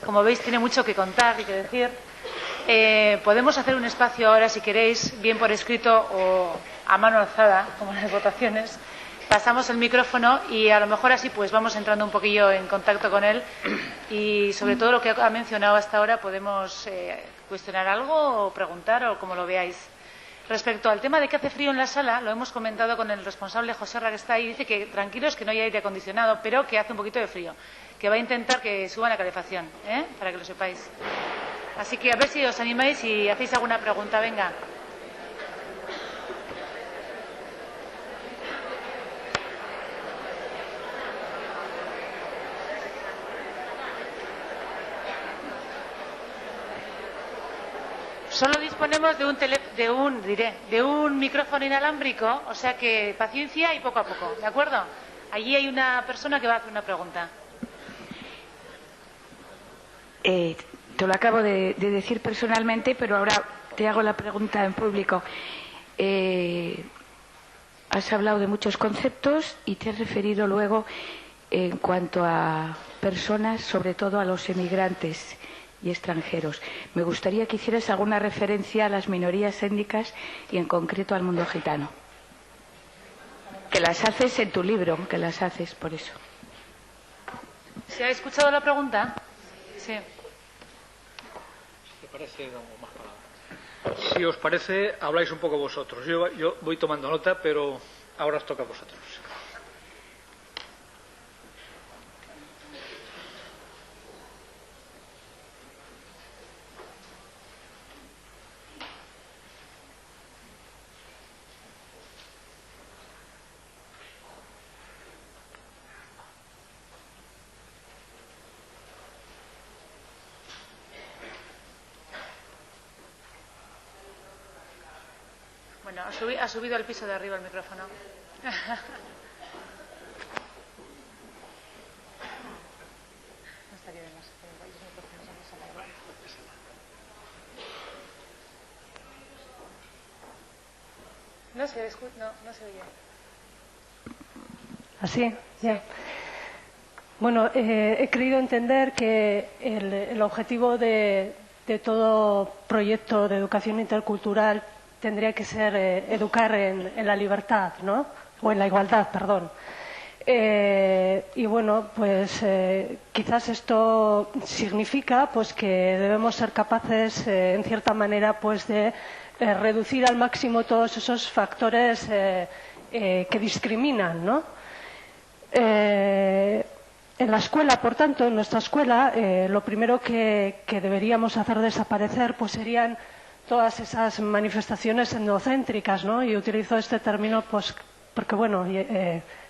Como veis, tiene mucho que contar y que decir. Podemos hacer un espacio ahora, si queréis, bien por escrito o a mano alzada, como en las votaciones. Pasamos el micrófono y a lo mejor así pues vamos entrando un poquillo en contacto con él y sobre todo lo que ha mencionado hasta ahora podemos cuestionar algo o preguntar o como lo veáis. Respecto al tema de que hace frío en la sala, lo hemos comentado con el responsable José Ra, que está ahí, dice que tranquilos, que no hay aire acondicionado, pero que hace un poquito de frío, que va a intentar que suba la calefacción, para que lo sepáis. Así que a ver si os animáis y hacéis alguna pregunta. Venga. Solo disponemos de un micrófono inalámbrico, o sea que paciencia y poco a poco, ¿de acuerdo? Allí hay una persona que va a hacer una pregunta. Te lo acabo de decir personalmente, pero ahora te hago la pregunta en público. Has hablado de muchos conceptos y te has referido luego en cuanto a personas, sobre todo a los emigrantes y extranjeros. Me gustaría que hicieras alguna referencia a las minorías étnicas y en concreto al mundo gitano. Que las haces en tu libro, que las haces por eso. ¿Se ha escuchado la pregunta? Sí. Si os parece, habláis un poco vosotros. Yo voy tomando nota, pero ahora os toca a vosotros. Bueno, ha subido al piso de arriba el micrófono. No se oye. ¿Así? Ya. Bueno, he querido entender que el objetivo de todo proyecto de educación intercultural tendría que ser educar en la libertad, ¿no? O en la igualdad, perdón. Y bueno, pues quizás esto significa pues que debemos ser capaces, en cierta manera, pues de reducir al máximo todos esos factores que discriminan, ¿no? En la escuela, por tanto, en nuestra escuela, lo primero que deberíamos hacer desaparecer pues serían todas esas manifestaciones endocéntricas, ¿no? Y utilizo este término pues porque, bueno,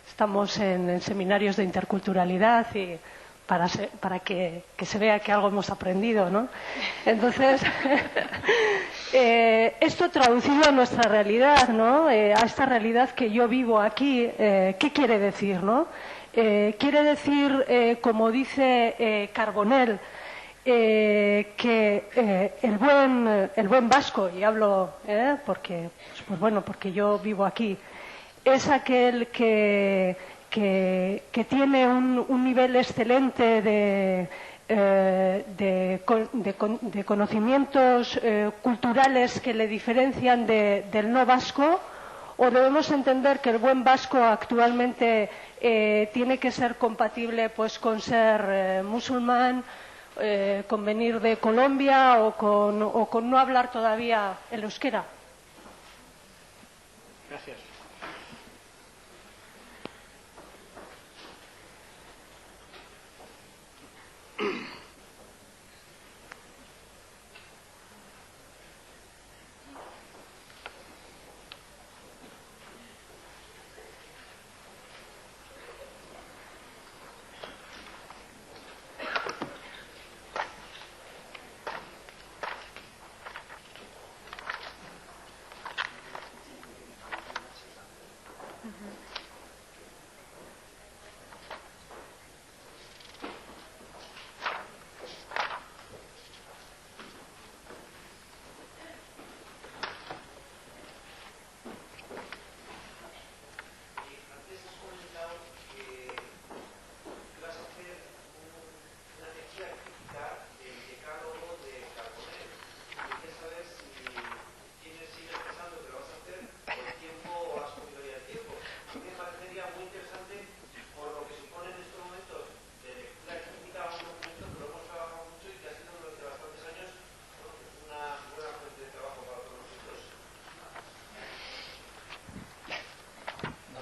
estamos en seminarios de interculturalidad y para que se vea que algo hemos aprendido, ¿no? Entonces, esto traducido a nuestra realidad, ¿no? A esta realidad que yo vivo aquí, ¿qué quiere decir, no? Quiere decir, como dice Carbonell, que el buen vasco, y hablo porque yo vivo aquí, es aquel que tiene un nivel excelente de conocimientos culturales que le diferencian del no vasco, o debemos entender que el buen vasco actualmente tiene que ser compatible pues con ser musulmán, con venir de Colombia o con no hablar todavía el euskera. Gracias.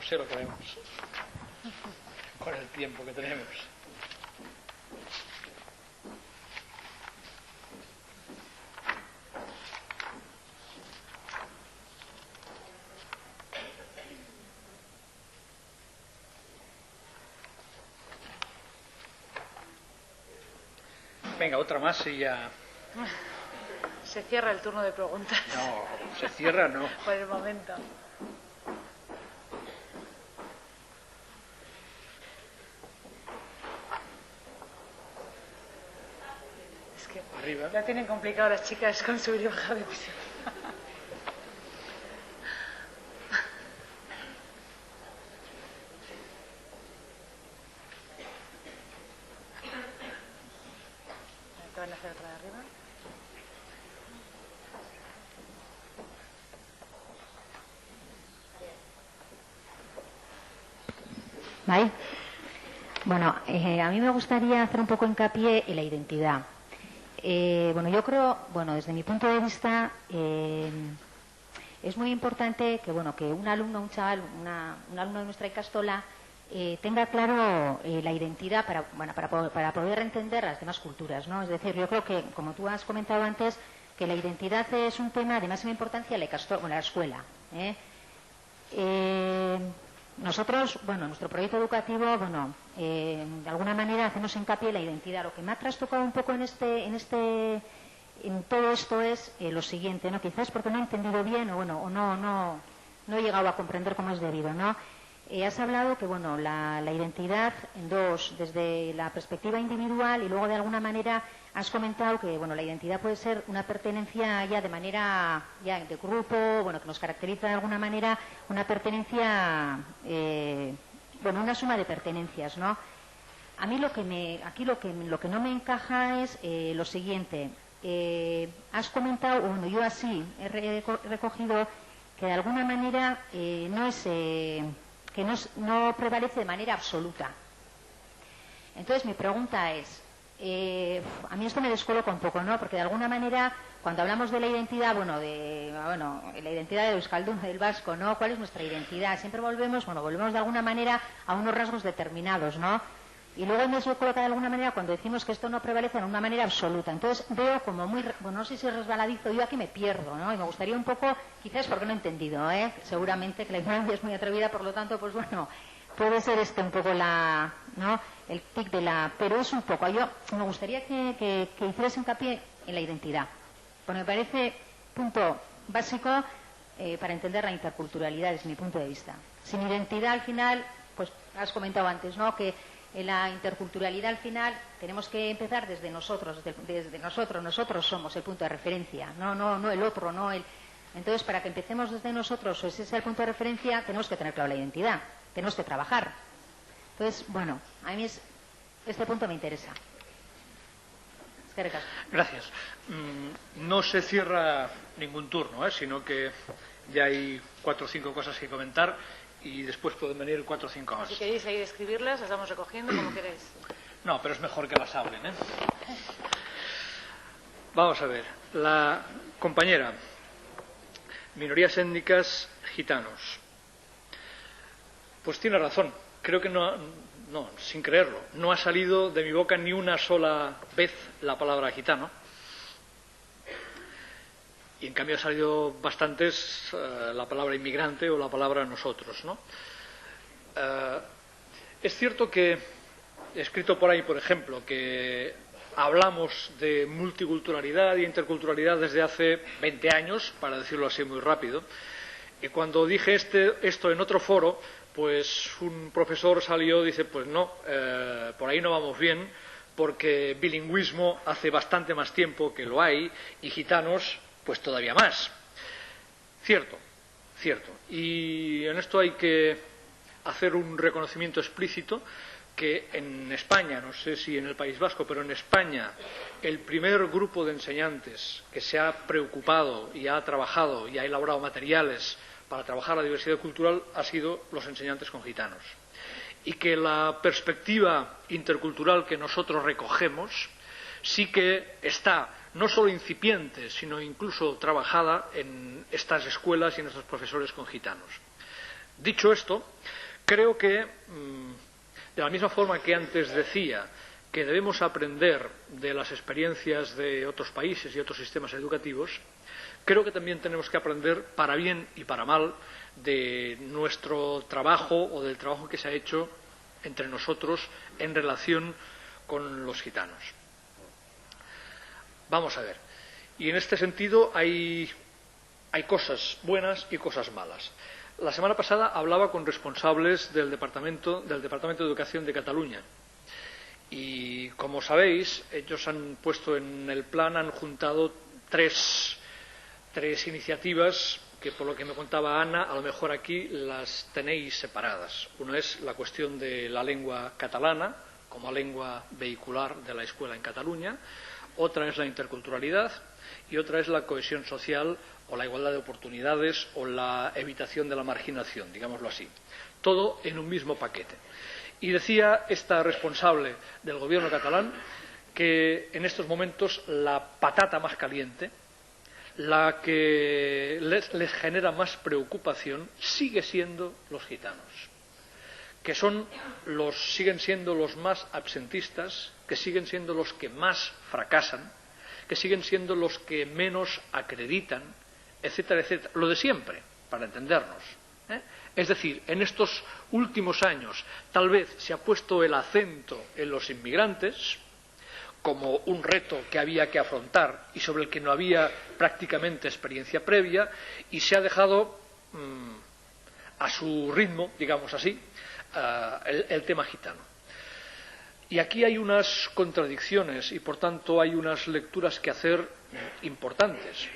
sé lo que vemos con el tiempo que tenemos. Venga, otra más y ya. Se cierra el turno de preguntas. No, se cierra, no. Por el momento. Es que Arriba. ya tienen complicado las chicas con subir y bajar de piso. ¿Qué van a hacer otra de arriba? ¿Vale? Bueno, a mí me gustaría hacer un poco hincapié en la identidad. Bueno, yo creo, bueno, desde mi punto de vista, es muy importante que, bueno, que un alumno, un chaval, un alumno de nuestra ikastola tenga claro la identidad para poder entender las demás culturas, ¿no? Es decir, yo creo que, como tú has comentado antes, que la identidad es un tema de máxima importancia en la escuela. Nosotros, bueno, en nuestro proyecto educativo, bueno, de alguna manera hacemos hincapié en la identidad. Lo que me ha trastocado un poco en todo esto es lo siguiente, ¿no? Quizás porque no he entendido bien o no he llegado a comprender cómo es debido, ¿no? Has hablado que, bueno, la identidad en dos, desde la perspectiva individual, y luego de alguna manera has comentado que, bueno, la identidad puede ser una pertenencia ya de manera ya de grupo, bueno, que nos caracteriza de alguna manera una pertenencia, bueno, una suma de pertenencias, ¿no? A mí lo que no me encaja es lo siguiente. Has comentado, bueno, yo así he recogido que de alguna manera no prevalece de manera absoluta. Entonces mi pregunta es, a mí esto me descoloca un poco, ¿no? Porque de alguna manera, cuando hablamos de la identidad, la identidad del euskaldun, del vasco, ¿no? ¿Cuál es nuestra identidad? Siempre volvemos de alguna manera a unos rasgos determinados, ¿no? Y luego me descoloca de alguna manera cuando decimos que esto no prevalece de una manera absoluta. Entonces veo como muy, bueno, no sé si es resbaladizo, yo aquí me pierdo, ¿no? Y me gustaría un poco, quizás porque no he entendido, seguramente que la ignorancia es muy atrevida, por lo tanto, pues bueno, puede ser un poco ¿no? El tic de pero es un poco, yo me gustaría que hicieras hincapié en la identidad, porque me parece punto básico para entender la interculturalidad desde mi punto de vista. Sin identidad al final, pues has comentado antes, ¿no? Que en la interculturalidad al final tenemos que empezar desde nosotros, nosotros somos el punto de referencia, no el otro, no el. Entonces, para que empecemos desde nosotros, o ese sea el punto de referencia, tenemos que tener claro la identidad, tenemos que trabajar. Entonces, bueno, a mí este punto me interesa. Gracias. No se cierra ningún turno, sino que ya hay 4 o 5 cosas que comentar y después pueden venir 4 o 5 más. Si queréis ahí escribirlas, las vamos recogiendo como queréis. No, pero es mejor que las hablen, Vamos a ver. La compañera, minorías étnicas, gitanos. Pues tiene razón. Creo que no, sin creerlo, no ha salido de mi boca ni una sola vez la palabra gitano. Y en cambio ha salido bastantes la palabra inmigrante o la palabra nosotros, ¿no? Es cierto que he escrito por ahí, por ejemplo, que hablamos de multiculturalidad y interculturalidad desde hace 20 años, para decirlo así muy rápido, y cuando dije esto en otro foro, pues un profesor salió y dice, pues no, por ahí no vamos bien, porque bilingüismo hace bastante más tiempo que lo hay, y gitanos pues todavía más. Cierto. Y en esto hay que hacer un reconocimiento explícito que en España, no sé si en el País Vasco, pero en España el primer grupo de enseñantes que se ha preocupado y ha trabajado y ha elaborado materiales para trabajar la diversidad cultural ha sido los enseñantes con gitanos. Y que la perspectiva intercultural que nosotros recogemos sí que está no solo incipiente, sino incluso trabajada en estas escuelas y en estos profesores con gitanos. Dicho esto, creo que, de la misma forma que antes decía que debemos aprender de las experiencias de otros países y otros sistemas educativos, creo que también tenemos que aprender, para bien y para mal, de nuestro trabajo o del trabajo que se ha hecho entre nosotros en relación con los gitanos. Vamos a ver. Y en este sentido hay cosas buenas y cosas malas. La semana pasada hablaba con responsables del Departamento de Educación de Cataluña. Y, como sabéis, ellos han puesto en el plan, han juntado tres iniciativas que, por lo que me contaba Ana, a lo mejor aquí las tenéis separadas. Una es la cuestión de la lengua catalana como lengua vehicular de la escuela en Cataluña, otra es la interculturalidad y otra es la cohesión social o la igualdad de oportunidades o la evitación de la marginación, digámoslo así. Todo en un mismo paquete. Y decía esta responsable del gobierno catalán que en estos momentos la patata más caliente, la que les genera más preocupación, sigue siendo los gitanos, que siguen siendo los más absentistas, que siguen siendo los que más fracasan, que siguen siendo los que menos acreditan, etcétera, etcétera. Lo de siempre, para entendernos. Es decir, en estos últimos años tal vez se ha puesto el acento en los inmigrantes como un reto que había que afrontar y sobre el que no había prácticamente experiencia previa, y se ha dejado a su ritmo, digamos así, el tema gitano. Y aquí hay unas contradicciones y, por tanto, hay unas lecturas que hacer importantes.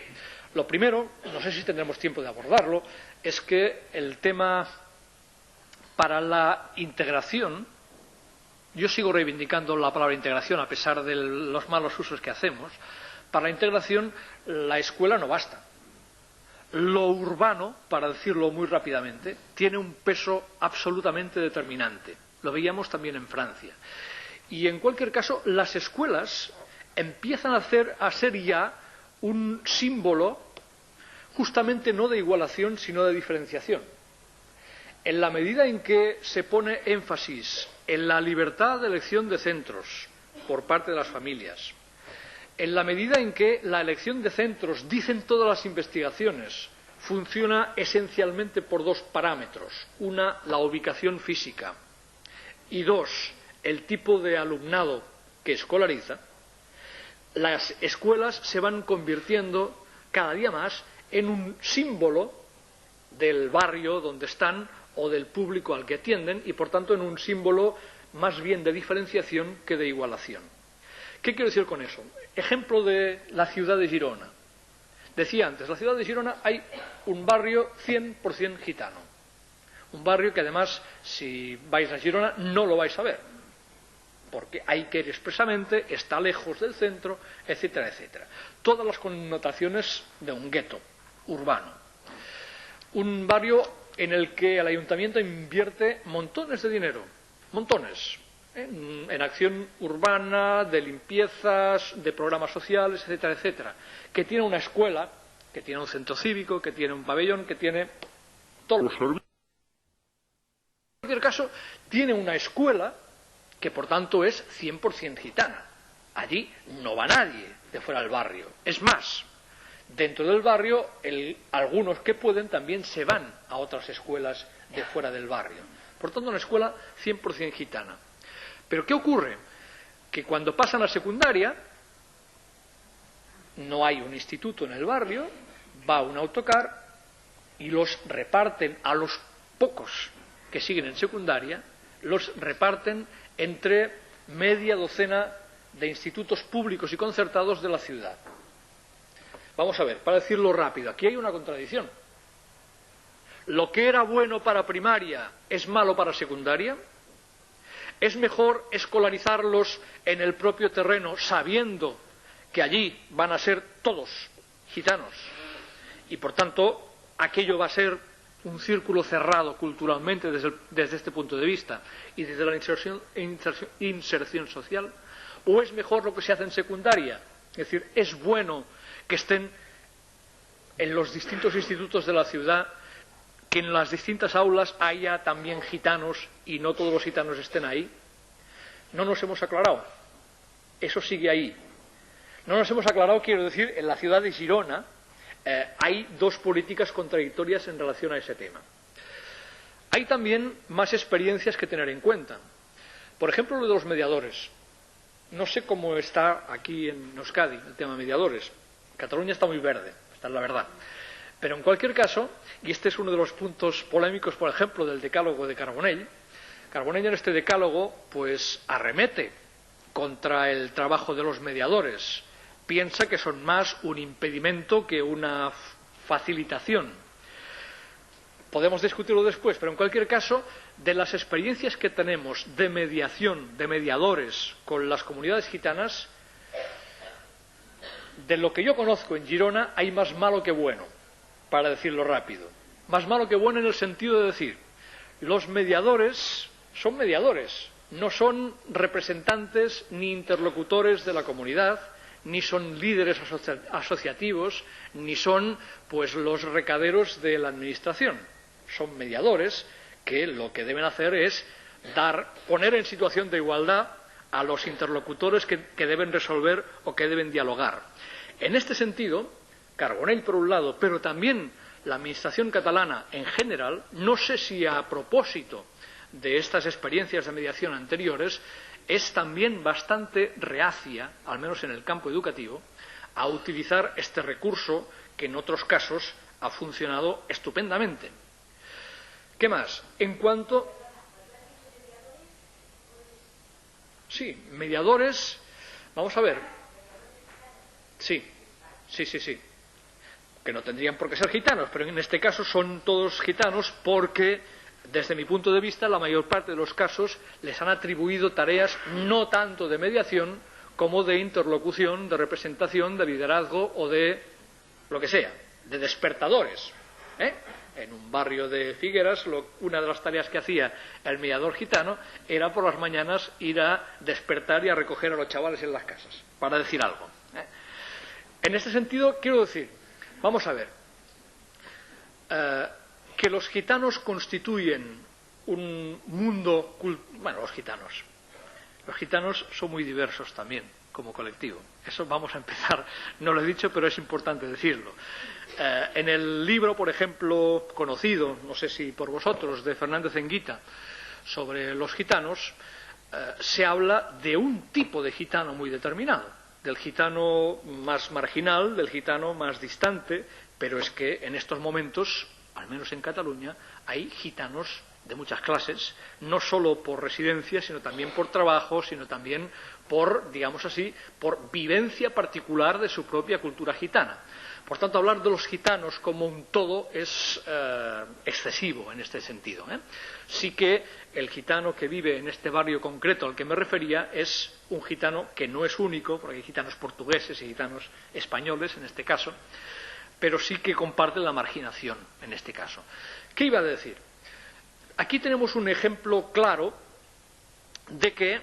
Lo primero, no sé si tendremos tiempo de abordarlo, es que el tema para la integración, yo sigo reivindicando la palabra integración a pesar de los malos usos que hacemos, para la integración la escuela no basta. Lo urbano, para decirlo muy rápidamente, tiene un peso absolutamente determinante. Lo veíamos también en Francia. Y en cualquier caso, las escuelas empiezan a ser ya un símbolo justamente no de igualación, sino de diferenciación. En la medida en que se pone énfasis en la libertad de elección de centros por parte de las familias, en la medida en que la elección de centros, dicen todas las investigaciones, funciona esencialmente por dos parámetros. Una, la ubicación física, y dos, el tipo de alumnado que escolariza, las escuelas se van convirtiendo cada día más en un símbolo del barrio donde están o del público al que atienden y, por tanto, en un símbolo más bien de diferenciación que de igualación. ¿Qué quiero decir con eso? Ejemplo de la ciudad de Girona. Decía antes, en la ciudad de Girona hay un barrio 100% gitano. Un barrio que, además, si vais a Girona, no lo vais a ver, porque hay que ir expresamente, está lejos del centro, etcétera, etcétera. Todas las connotaciones de un gueto urbano. Un barrio en el que el ayuntamiento invierte montones de dinero, montones, en acción urbana, de limpiezas, de programas sociales, etcétera, etcétera, que tiene una escuela, que tiene un centro cívico, que tiene un pabellón, que tiene todo. En cualquier caso, tiene una escuela que, por tanto, es 100% gitana. Allí no va nadie de fuera del barrio. Es más, dentro del barrio, algunos que pueden también se van a otras escuelas de fuera del barrio. Por tanto, una escuela 100% gitana. Pero ¿qué ocurre? Que cuando pasan a secundaria, no hay un instituto en el barrio, va un autocar y los reparten a los pocos que siguen en secundaria, los reparten entre media docena de institutos públicos y concertados de la ciudad. Vamos a ver, para decirlo rápido, aquí hay una contradicción. ¿Lo que era bueno para primaria es malo para secundaria? ¿Es mejor escolarizarlos en el propio terreno sabiendo que allí van a ser todos gitanos y, por tanto, aquello va a ser un círculo cerrado culturalmente desde este punto de vista y desde la inserción social? ¿O es mejor lo que se hace en secundaria? Es decir, es bueno que estén en los distintos institutos de la ciudad que en las distintas aulas haya también gitanos y no todos los gitanos estén ahí. No nos hemos aclarado. Eso sigue ahí. No nos hemos aclarado, quiero decir, en la ciudad de Girona hay dos políticas contradictorias en relación a ese tema. Hay también más experiencias que tener en cuenta. Por ejemplo, lo de los mediadores. No sé cómo está aquí en Euskadi el tema de mediadores. Cataluña está muy verde, esta es la verdad. Pero en cualquier caso, y este es uno de los puntos polémicos, por ejemplo, del decálogo de Carbonell, Carbonell en este decálogo pues arremete contra el trabajo de los mediadores. Piensa que son más un impedimento que una facilitación. Podemos discutirlo después, pero en cualquier caso, de las experiencias que tenemos de mediación, de mediadores con las comunidades gitanas, de lo que yo conozco en Girona hay más malo que bueno, para decirlo rápido. Más malo que bueno en el sentido de decir, los mediadores son mediadores, no son representantes ni interlocutores de la comunidad, ni son líderes asociativos, ni son pues los recaderos de la administración. Son mediadores que lo que deben hacer es poner en situación de igualdad a los interlocutores que deben resolver o que deben dialogar. En este sentido, Carbonell por un lado, pero también la administración catalana en general, no sé si a propósito de estas experiencias de mediación anteriores, es también bastante reacia, al menos en el campo educativo, a utilizar este recurso que en otros casos ha funcionado estupendamente. ¿Qué más? En cuanto... Sí, mediadores... Vamos a ver. Sí. Que no tendrían por qué ser gitanos, pero en este caso son todos gitanos porque, desde mi punto de vista, la mayor parte de los casos les han atribuido tareas no tanto de mediación como de interlocución, de representación, de liderazgo o de lo que sea, de despertadores. En un barrio de Figueras, una de las tareas que hacía el mediador gitano era por las mañanas ir a despertar y a recoger a los chavales en las casas, para decir algo. En este sentido, quiero decir, vamos a ver, que los gitanos constituyen un mundo... Bueno, los gitanos son muy diversos también, como colectivo. Eso vamos a empezar, no lo he dicho, pero es importante decirlo. En el libro, por ejemplo, conocido, no sé si por vosotros, de Fernández Enguita, sobre los gitanos, se habla de un tipo de gitano muy determinado, del gitano más marginal, del gitano más distante, pero es que en estos momentos, al menos en Cataluña, hay gitanos de muchas clases, no solo por residencia, sino también por trabajo, sino también por, digamos así, por vivencia particular de su propia cultura gitana. Por tanto, hablar de los gitanos como un todo es excesivo en este sentido. Sí que el gitano que vive en este barrio concreto al que me refería es un gitano que no es único, porque hay gitanos portugueses y gitanos españoles en este caso, pero sí que comparten la marginación en este caso. ¿Qué iba a decir? Aquí tenemos un ejemplo claro de que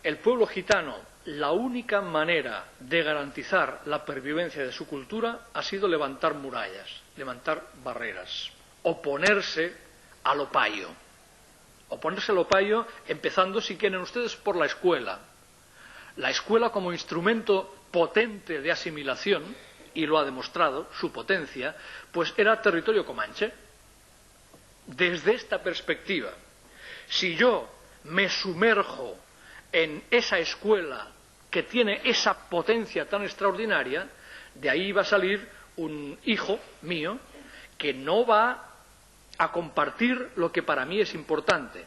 el pueblo gitano, la única manera de garantizar la pervivencia de su cultura ha sido levantar murallas, levantar barreras, oponerse al opayo. Oponerse al opayo, empezando, si quieren ustedes, por la escuela. La escuela como instrumento potente de asimilación, y lo ha demostrado, su potencia, pues era territorio comanche. Desde esta perspectiva, si yo me sumerjo en esa escuela que tiene esa potencia tan extraordinaria, de ahí va a salir un hijo mío que no va a compartir lo que para mí es importante.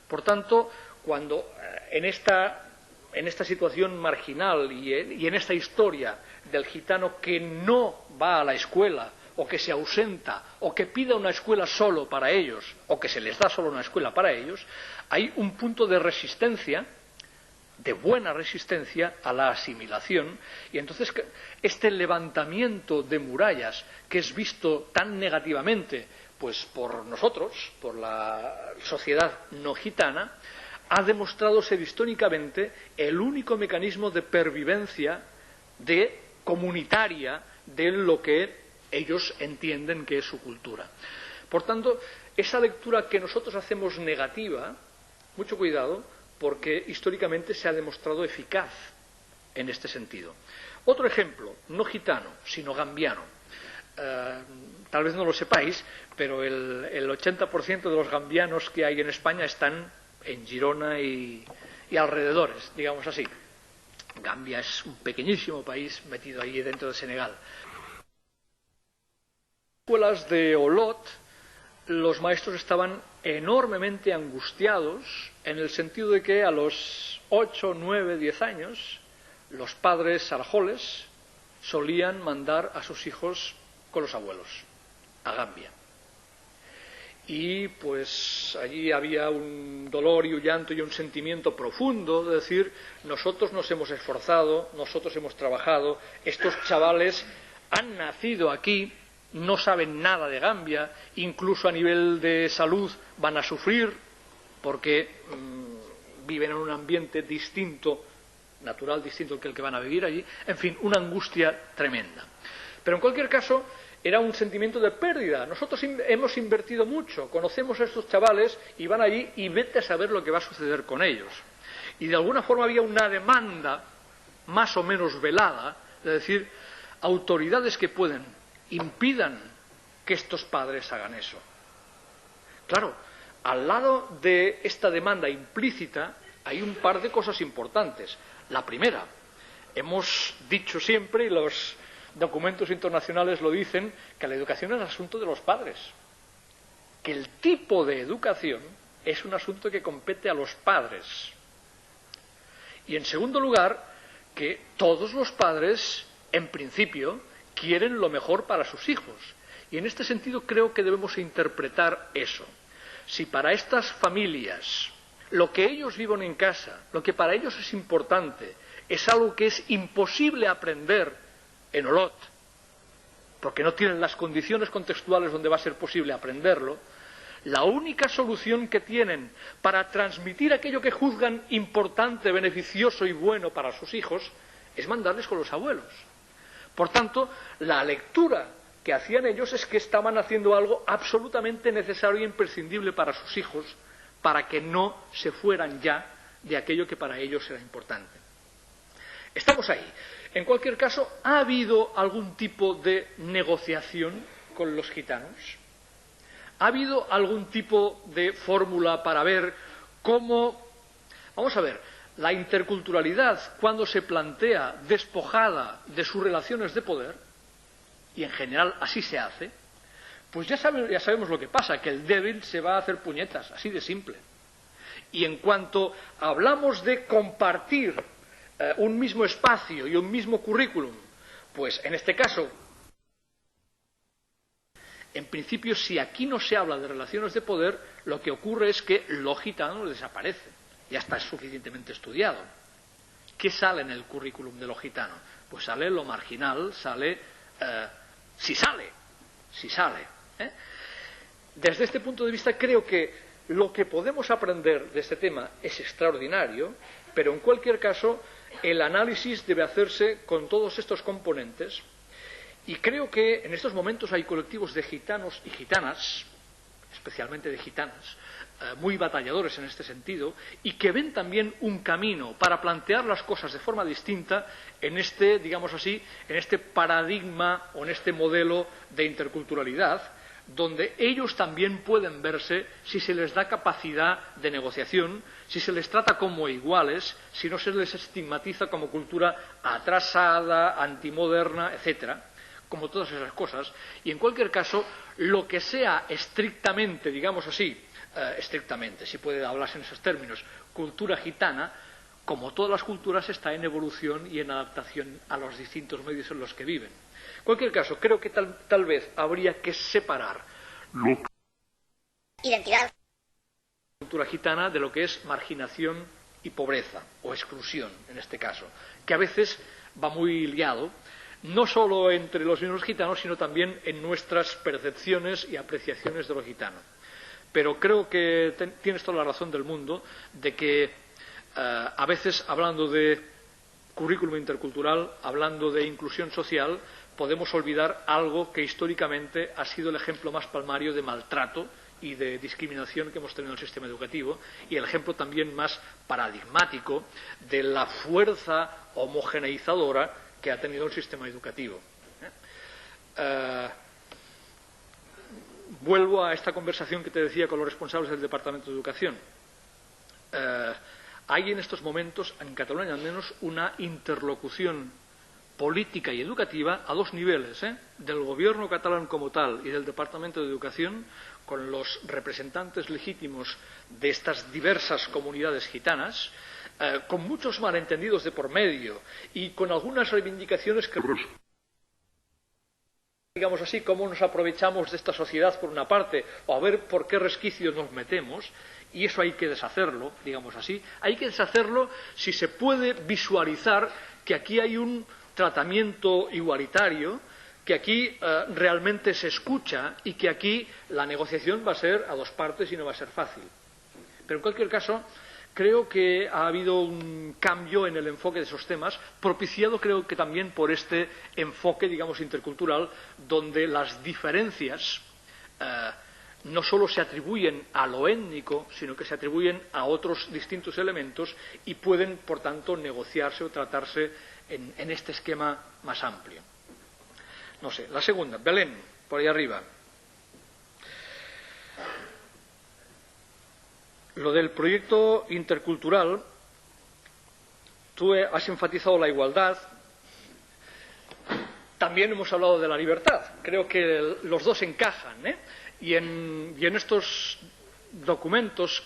Por tanto, cuando en esta situación marginal y en esta historia del gitano que no va a la escuela, o que se ausenta, o que pida una escuela solo para ellos, o que se les da solo una escuela para ellos, hay un punto de resistencia, de buena resistencia a la asimilación, y entonces este levantamiento de murallas que es visto tan negativamente pues por nosotros, por la sociedad no gitana, ha demostrado ser históricamente el único mecanismo de pervivencia comunitaria de lo que ellos entienden que es su cultura. Por tanto, esa lectura que nosotros hacemos negativa, mucho cuidado, porque históricamente se ha demostrado eficaz en este sentido. Otro ejemplo, no gitano, sino gambiano. Tal vez no lo sepáis, pero el 80% de los gambianos que hay en España están en Girona y alrededores, digamos así. Gambia es un pequeñísimo país metido ahí dentro de Senegal. En las escuelas de Olot, los maestros estaban enormemente angustiados en el sentido de que a los 8, 9, 10 años los padres arajoles solían mandar a sus hijos con los abuelos a Gambia. Y pues allí había un dolor y un llanto y un sentimiento profundo de decir, nosotros nos hemos esforzado, nosotros hemos trabajado, estos chavales han nacido aquí, no saben nada de Gambia, incluso a nivel de salud van a sufrir porque viven en un ambiente distinto, natural distinto que el que van a vivir allí, en fin, una angustia tremenda. Pero en cualquier caso, era un sentimiento de pérdida. Nosotros hemos invertido mucho, conocemos a estos chavales y van allí y vete a saber lo que va a suceder con ellos. Y de alguna forma había una demanda más o menos velada, de decir, autoridades que pueden, impidan que estos padres hagan eso. Claro, al lado de esta demanda implícita hay un par de cosas importantes. La primera, hemos dicho siempre, y los documentos internacionales lo dicen, que la educación es asunto de los padres, que el tipo de educación es un asunto que compete a los padres. Y en segundo lugar, que todos los padres, en principio, quieren lo mejor para sus hijos. Y en este sentido creo que debemos interpretar eso. Si para estas familias lo que ellos viven en casa, lo que para ellos es importante, es algo que es imposible aprender en Olot, porque no tienen las condiciones contextuales donde va a ser posible aprenderlo, la única solución que tienen para transmitir aquello que juzgan importante, beneficioso y bueno para sus hijos es mandarles con los abuelos. Por tanto, la lectura que hacían ellos es que estaban haciendo algo absolutamente necesario e imprescindible para sus hijos, para que no se fueran ya de aquello que para ellos era importante. Estamos ahí. En cualquier caso, ¿ha habido algún tipo de negociación con los gitanos? ¿Ha habido algún tipo de fórmula para ver cómo... Vamos a ver, la interculturalidad, cuando se plantea despojada de sus relaciones de poder, y en general así se hace, pues ya sabemos lo que pasa, que el débil se va a hacer puñetas, así de simple. Y en cuanto hablamos de compartir un mismo espacio y un mismo currículum, pues en este caso, en principio, si aquí no se habla de relaciones de poder, lo que ocurre es que lo gitano desaparece. Ya está suficientemente estudiado. ¿Qué sale en el currículum de lo gitano? Pues sale lo marginal, sale... si sale. Desde este punto de vista creo que lo que podemos aprender de este tema es extraordinario, pero en cualquier caso el análisis debe hacerse con todos estos componentes y creo que en estos momentos hay colectivos de gitanos y gitanas, especialmente de gitanas, muy batalladores en este sentido y que ven también un camino para plantear las cosas de forma distinta en este, digamos así, en este paradigma o en este modelo de interculturalidad, donde ellos también pueden verse si se les da capacidad de negociación, si se les trata como iguales, si no se les estigmatiza como cultura atrasada, antimoderna, etcétera, como todas esas cosas. Y en cualquier caso, lo que sea estrictamente, digamos así, estrictamente, si puede hablarse en esos términos, cultura gitana, como todas las culturas, está en evolución y en adaptación a los distintos medios en los que viven. En cualquier caso, creo que tal vez habría que separar identidad, cultura gitana, de lo que es marginación y pobreza, o exclusión, en este caso, que a veces va muy liado, no solo entre los mismos gitanos, sino también en nuestras percepciones y apreciaciones de lo gitano. Pero creo que tienes toda la razón del mundo de que a veces, hablando de currículum intercultural, hablando de inclusión social, podemos olvidar algo que históricamente ha sido el ejemplo más palmario de maltrato y de discriminación que hemos tenido en el sistema educativo, y el ejemplo también más paradigmático de la fuerza homogeneizadora que ha tenido el sistema educativo. Vuelvo a esta conversación que te decía con los responsables del Departamento de Educación. Hay en estos momentos, en Cataluña al menos, una interlocución política y educativa a dos niveles, del gobierno catalán como tal y del Departamento de Educación, con los representantes legítimos de estas diversas comunidades gitanas, con muchos malentendidos de por medio y con algunas reivindicaciones que, digamos así, cómo nos aprovechamos de esta sociedad por una parte, o a ver por qué resquicios nos metemos, y eso hay que deshacerlo, digamos así. Hay que deshacerlo si se puede visualizar que aquí hay un tratamiento igualitario, que aquí realmente se escucha y que aquí la negociación va a ser a dos partes y no va a ser fácil. Pero en cualquier caso, creo que ha habido un cambio en el enfoque de esos temas, propiciado creo que también por este enfoque, digamos, intercultural, donde las diferencias no solo se atribuyen a lo étnico, sino que se atribuyen a otros distintos elementos y pueden, por tanto, negociarse o tratarse en este esquema más amplio. No sé, la segunda, Belén, por ahí arriba. Lo del proyecto intercultural, tú has enfatizado la igualdad, también hemos hablado de la libertad. Creo que los dos encajan, y en estos documentos,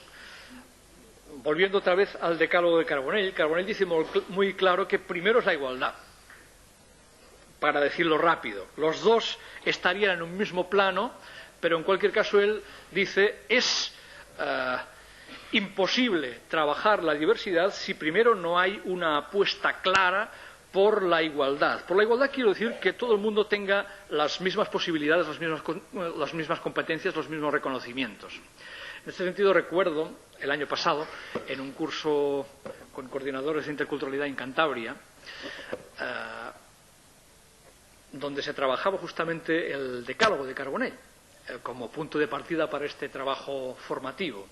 volviendo otra vez al decálogo de Carbonell, Carbonell dice muy claro que primero es la igualdad, para decirlo rápido. Los dos estarían en un mismo plano, pero en cualquier caso él dice es imposible trabajar la diversidad si primero no hay una apuesta clara por la igualdad. Por la igualdad quiero decir que todo el mundo tenga las mismas posibilidades, las mismas competencias, los mismos reconocimientos. En este sentido recuerdo el año pasado, en un curso con coordinadores de interculturalidad en Cantabria, donde se trabajaba justamente el decálogo de Carbonell como punto de partida para este trabajo formativo.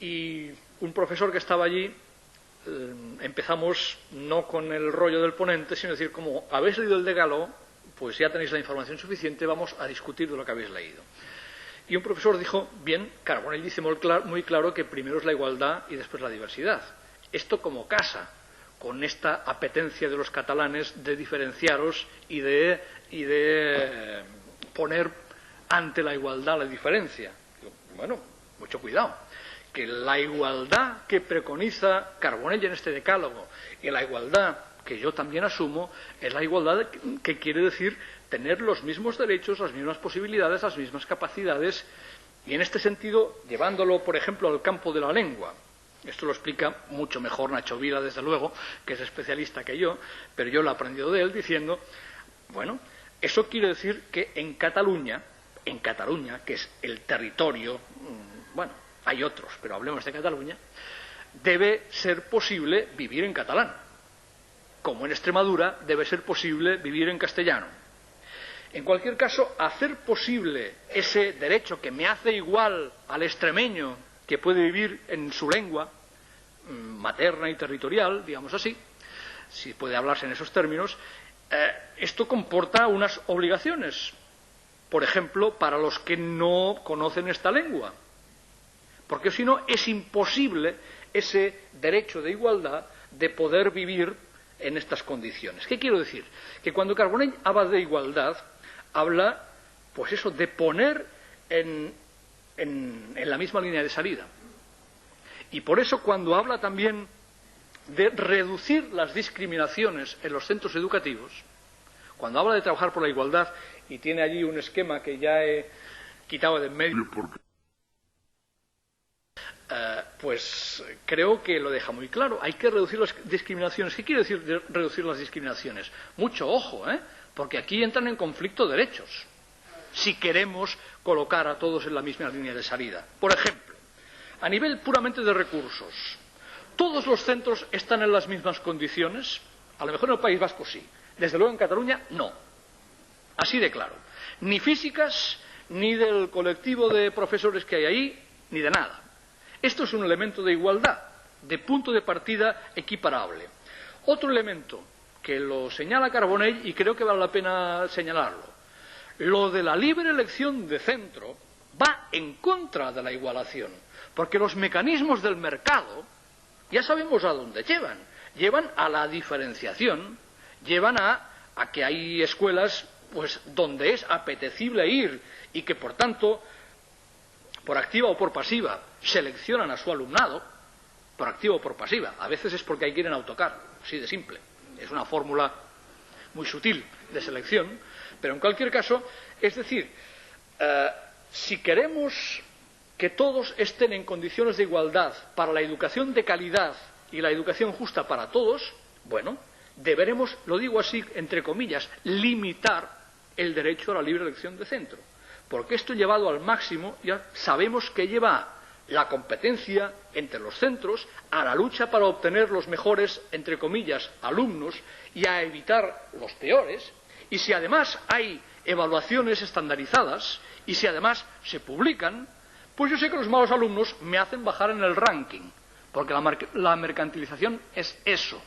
Y un profesor que estaba allí, empezamos no con el rollo del ponente, sino decir, como habéis leído el decálogo, pues ya tenéis la información suficiente, vamos a discutir de lo que habéis leído. Y un profesor dijo, bien, Carbonell dice muy claro que primero es la igualdad y después la diversidad. Esto como casa con esta apetencia de los catalanes de diferenciaros y de poner ante la igualdad la diferencia. Digo, bueno, mucho cuidado, que la igualdad que preconiza Carbonell en este decálogo y la igualdad que yo también asumo es la igualdad que quiere decir tener los mismos derechos, las mismas posibilidades, las mismas capacidades, y en este sentido, llevándolo, por ejemplo, al campo de la lengua. Esto lo explica mucho mejor Nacho Vila, desde luego, que es especialista que yo, pero yo lo he aprendido de él diciendo, bueno, eso quiere decir que en Cataluña, que es el territorio, bueno, hay otros, pero hablemos de Cataluña, debe ser posible vivir en catalán, como en Extremadura debe ser posible vivir en castellano. En cualquier caso, hacer posible ese derecho que me hace igual al extremeño que puede vivir en su lengua materna y territorial, digamos así, si puede hablarse en esos términos, esto comporta unas obligaciones, por ejemplo, para los que no conocen esta lengua, porque si no es imposible ese derecho de igualdad de poder vivir en estas condiciones. ¿Qué quiero decir? Que cuando Carbonell habla de igualdad, habla, pues eso, de poner en la misma línea de salida. Y por eso cuando habla también de reducir las discriminaciones en los centros educativos, cuando habla de trabajar por la igualdad, y tiene allí un esquema que ya he quitado de en medio, pues creo que lo deja muy claro. Hay que reducir las discriminaciones. ¿Qué quiere decir reducir las discriminaciones? Mucho ojo, porque aquí entran en conflicto derechos, si queremos colocar a todos en la misma línea de salida. Por ejemplo, a nivel puramente de recursos, ¿todos los centros están en las mismas condiciones? A lo mejor en el País Vasco sí. Desde luego en Cataluña no. Así de claro. Ni físicas, ni del colectivo de profesores que hay ahí, ni de nada. Esto es un elemento de igualdad, de punto de partida equiparable. Otro elemento que lo señala Carbonell, y creo que vale la pena señalarlo, lo de la libre elección de centro va en contra de la igualación, porque los mecanismos del mercado ya sabemos a dónde llevan. Llevan a la diferenciación, llevan a que hay escuelas pues donde es apetecible ir y que por tanto, por activa o por pasiva, seleccionan a su alumnado, por activa o por pasiva. A veces es porque ahí quieren autocar, así de simple. Es una fórmula muy sutil de selección, pero en cualquier caso, es decir, si queremos que todos estén en condiciones de igualdad para la educación de calidad y la educación justa para todos, bueno, deberemos, lo digo así entre comillas, limitar el derecho a la libre elección de centro. Porque esto llevado al máximo ya sabemos que lleva la competencia entre los centros a la lucha para obtener los mejores, entre comillas, alumnos y a evitar los peores. Y si además hay evaluaciones estandarizadas y si además se publican, pues yo sé que los malos alumnos me hacen bajar en el ranking. Porque la mercantilización es eso.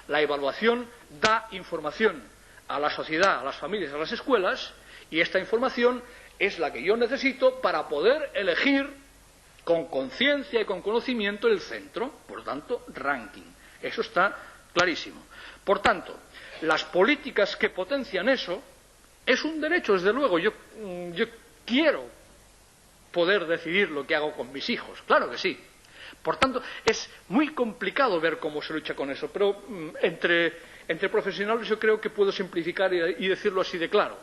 La evaluación da información a la sociedad, a las familias, a las escuelas, y esta información es la que yo necesito para poder elegir con conciencia y con conocimiento el centro. Por lo tanto, ranking. Eso está clarísimo. Por tanto, las políticas que potencian eso es un derecho, desde luego. Yo quiero poder decidir lo que hago con mis hijos. Claro que sí. Por tanto, es muy complicado ver cómo se lucha con eso, pero entre profesionales yo creo que puedo simplificar y decirlo así de claro.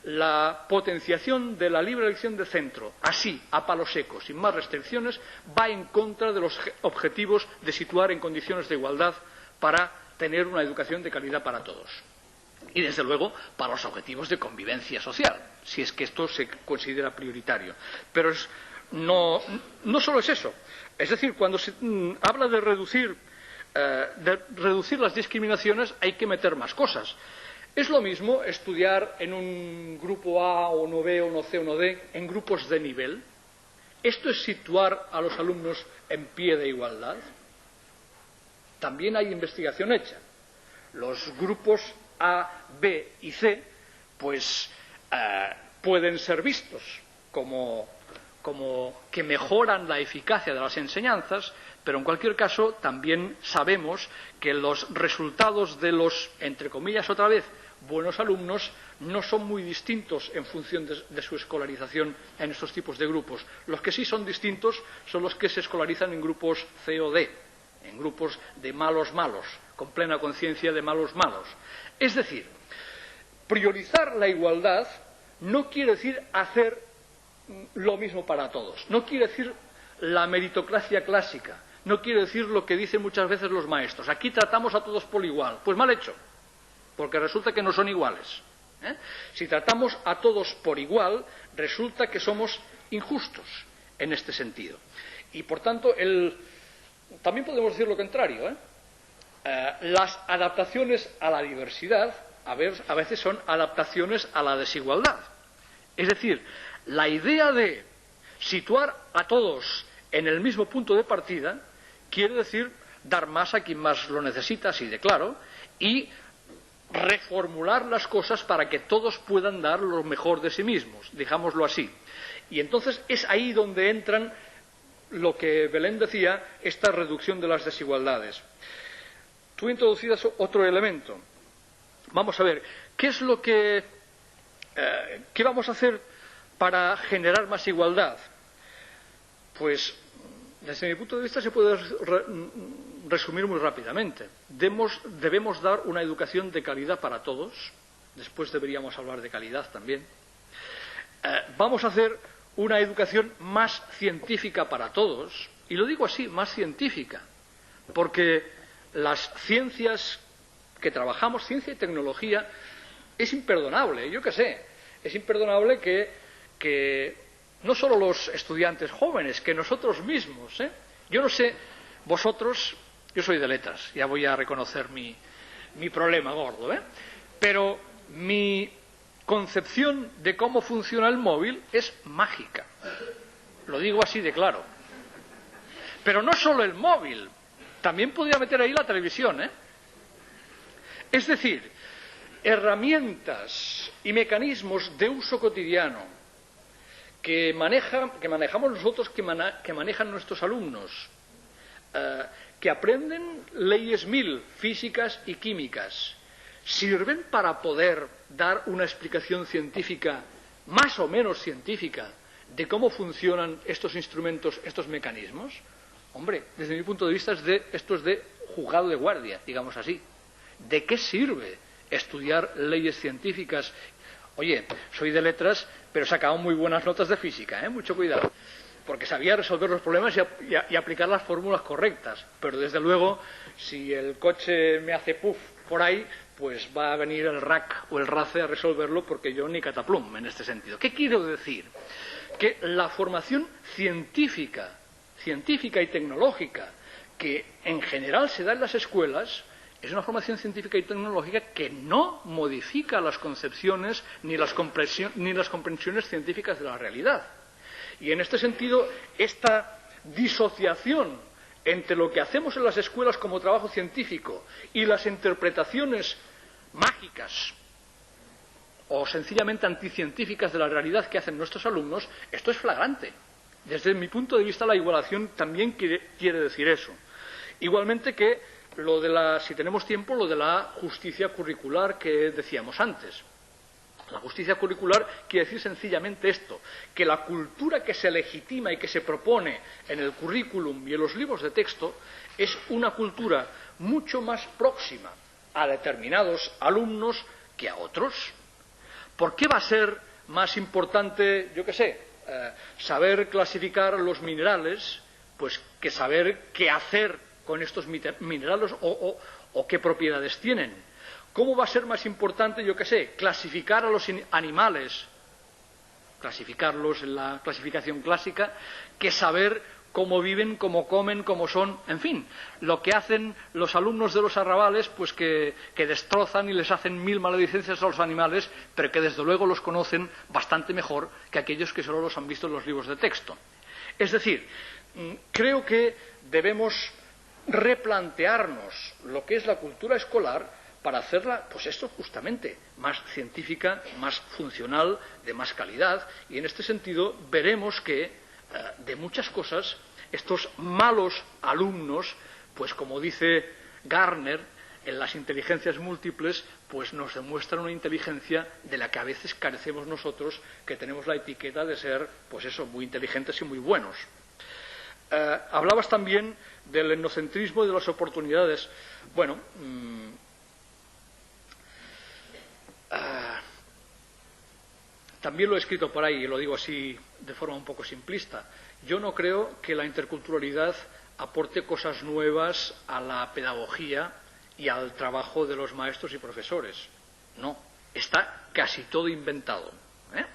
La potenciación de la libre elección de centro, así, a palo seco, sin más restricciones, va en contra de los objetivos de situar en condiciones de igualdad para tener una educación de calidad para todos. Y, desde luego, para los objetivos de convivencia social, si es que esto se considera prioritario. Pero no solo es eso. Es decir, cuando se habla de reducir las discriminaciones hay que meter más cosas. Es lo mismo estudiar en un grupo A o 1B o 1C o 1D en grupos de nivel. ¿Esto es situar a los alumnos en pie de igualdad? También hay investigación hecha. Los grupos A, B y C pues pueden ser vistos como que mejoran la eficacia de las enseñanzas, pero en cualquier caso también sabemos que los resultados de los, entre comillas otra vez, buenos alumnos no son muy distintos en función de su escolarización en estos tipos de grupos. Los que sí son distintos son los que se escolarizan en grupos C o D, en grupos de malos malos, con plena conciencia de malos malos. Es decir, priorizar la igualdad no quiere decir hacer lo mismo para todos. No quiere decir la meritocracia clásica. No quiere decir lo que dicen muchas veces los maestros. Aquí tratamos a todos por igual. Pues mal hecho, porque resulta que no son iguales. Si tratamos a todos por igual, resulta que somos injustos en este sentido. Y, por tanto, también podemos decir lo contrario. Las adaptaciones a la diversidad a veces son adaptaciones a la desigualdad. Es decir, la idea de situar a todos en el mismo punto de partida quiere decir dar más a quien más lo necesita, así de claro, y reformular las cosas para que todos puedan dar lo mejor de sí mismos, digámoslo así. Y entonces es ahí donde entran lo que Belén decía, esta reducción de las desigualdades. Tú introducías otro elemento. Vamos a ver, ¿qué vamos a hacer para generar más igualdad? Pues, desde mi punto de vista, se puede resumir muy rápidamente. Debemos dar una educación de calidad para todos. Después deberíamos hablar de calidad también. Vamos a hacer una educación más científica para todos. Y lo digo así, más científica. Porque las ciencias que trabajamos, ciencia y tecnología, es imperdonable, yo qué sé. Es imperdonable que no solo los estudiantes jóvenes, que nosotros mismos, Yo no sé, vosotros, yo soy de letras, ya voy a reconocer mi mi problema gordo, ¿eh? Pero mi concepción de cómo funciona el móvil es mágica. Lo digo así de claro. Pero no solo el móvil, también podría meter ahí la televisión, ¿eh? Es decir, herramientas y mecanismos de uso cotidiano que manejamos nosotros, que manejan nuestros alumnos, que aprenden leyes 1000, físicas y químicas, sirven para poder dar una explicación científica, más o menos científica, de cómo funcionan estos instrumentos, estos mecanismos. Hombre, desde mi punto de vista esto es de juzgado de guardia, digamos así. ¿De qué sirve estudiar leyes científicas? Oye, soy de letras, pero he sacado muy buenas notas de física, ¿eh? Mucho cuidado, porque sabía resolver los problemas y aplicar las fórmulas correctas. Pero desde luego, si el coche me hace puff por ahí, pues va a venir el RAC o el RACE a resolverlo, porque yo ni cataplum en este sentido. ¿Qué quiero decir? Que la formación científica y tecnológica que en general se da en las escuelas es una formación científica y tecnológica que no modifica las concepciones ni las comprensiones científicas de la realidad. Y en este sentido, esta disociación entre lo que hacemos en las escuelas como trabajo científico y las interpretaciones mágicas o sencillamente anticientíficas de la realidad que hacen nuestros alumnos, esto es flagrante. Desde mi punto de vista, la igualación también quiere decir eso. Igualmente que si tenemos tiempo, lo de la justicia curricular que decíamos antes. La justicia curricular quiere decir sencillamente esto, que la cultura que se legitima y que se propone en el currículum y en los libros de texto es una cultura mucho más próxima a determinados alumnos que a otros. ¿Por qué va a ser más importante, yo qué sé, saber clasificar los minerales, pues que saber qué hacer con estos minerales o qué propiedades tienen? ¿Cómo va a ser más importante, yo qué sé, clasificar a los animales, clasificarlos en la clasificación clásica, que saber cómo viven, cómo comen, cómo son, en fin, lo que hacen los alumnos de los arrabales, pues que destrozan y les hacen 1000 maledicencias a los animales, pero que desde luego los conocen bastante mejor que aquellos que solo los han visto en los libros de texto? Es decir, creo que debemos replantearnos lo que es la cultura escolar para hacerla, pues esto justamente, más científica, más funcional, de más calidad, y en este sentido veremos que de muchas cosas estos malos alumnos, pues como dice Gardner, en las inteligencias múltiples, pues nos demuestran una inteligencia de la que a veces carecemos nosotros, que tenemos la etiqueta de ser, pues eso, muy inteligentes y muy buenos. Hablabas también del etnocentrismo y de las oportunidades. Bueno, también lo he escrito por ahí y lo digo así de forma un poco simplista. Yo no creo que la interculturalidad aporte cosas nuevas a la pedagogía y al trabajo de los maestros y profesores. No, está casi todo inventado, ¿eh?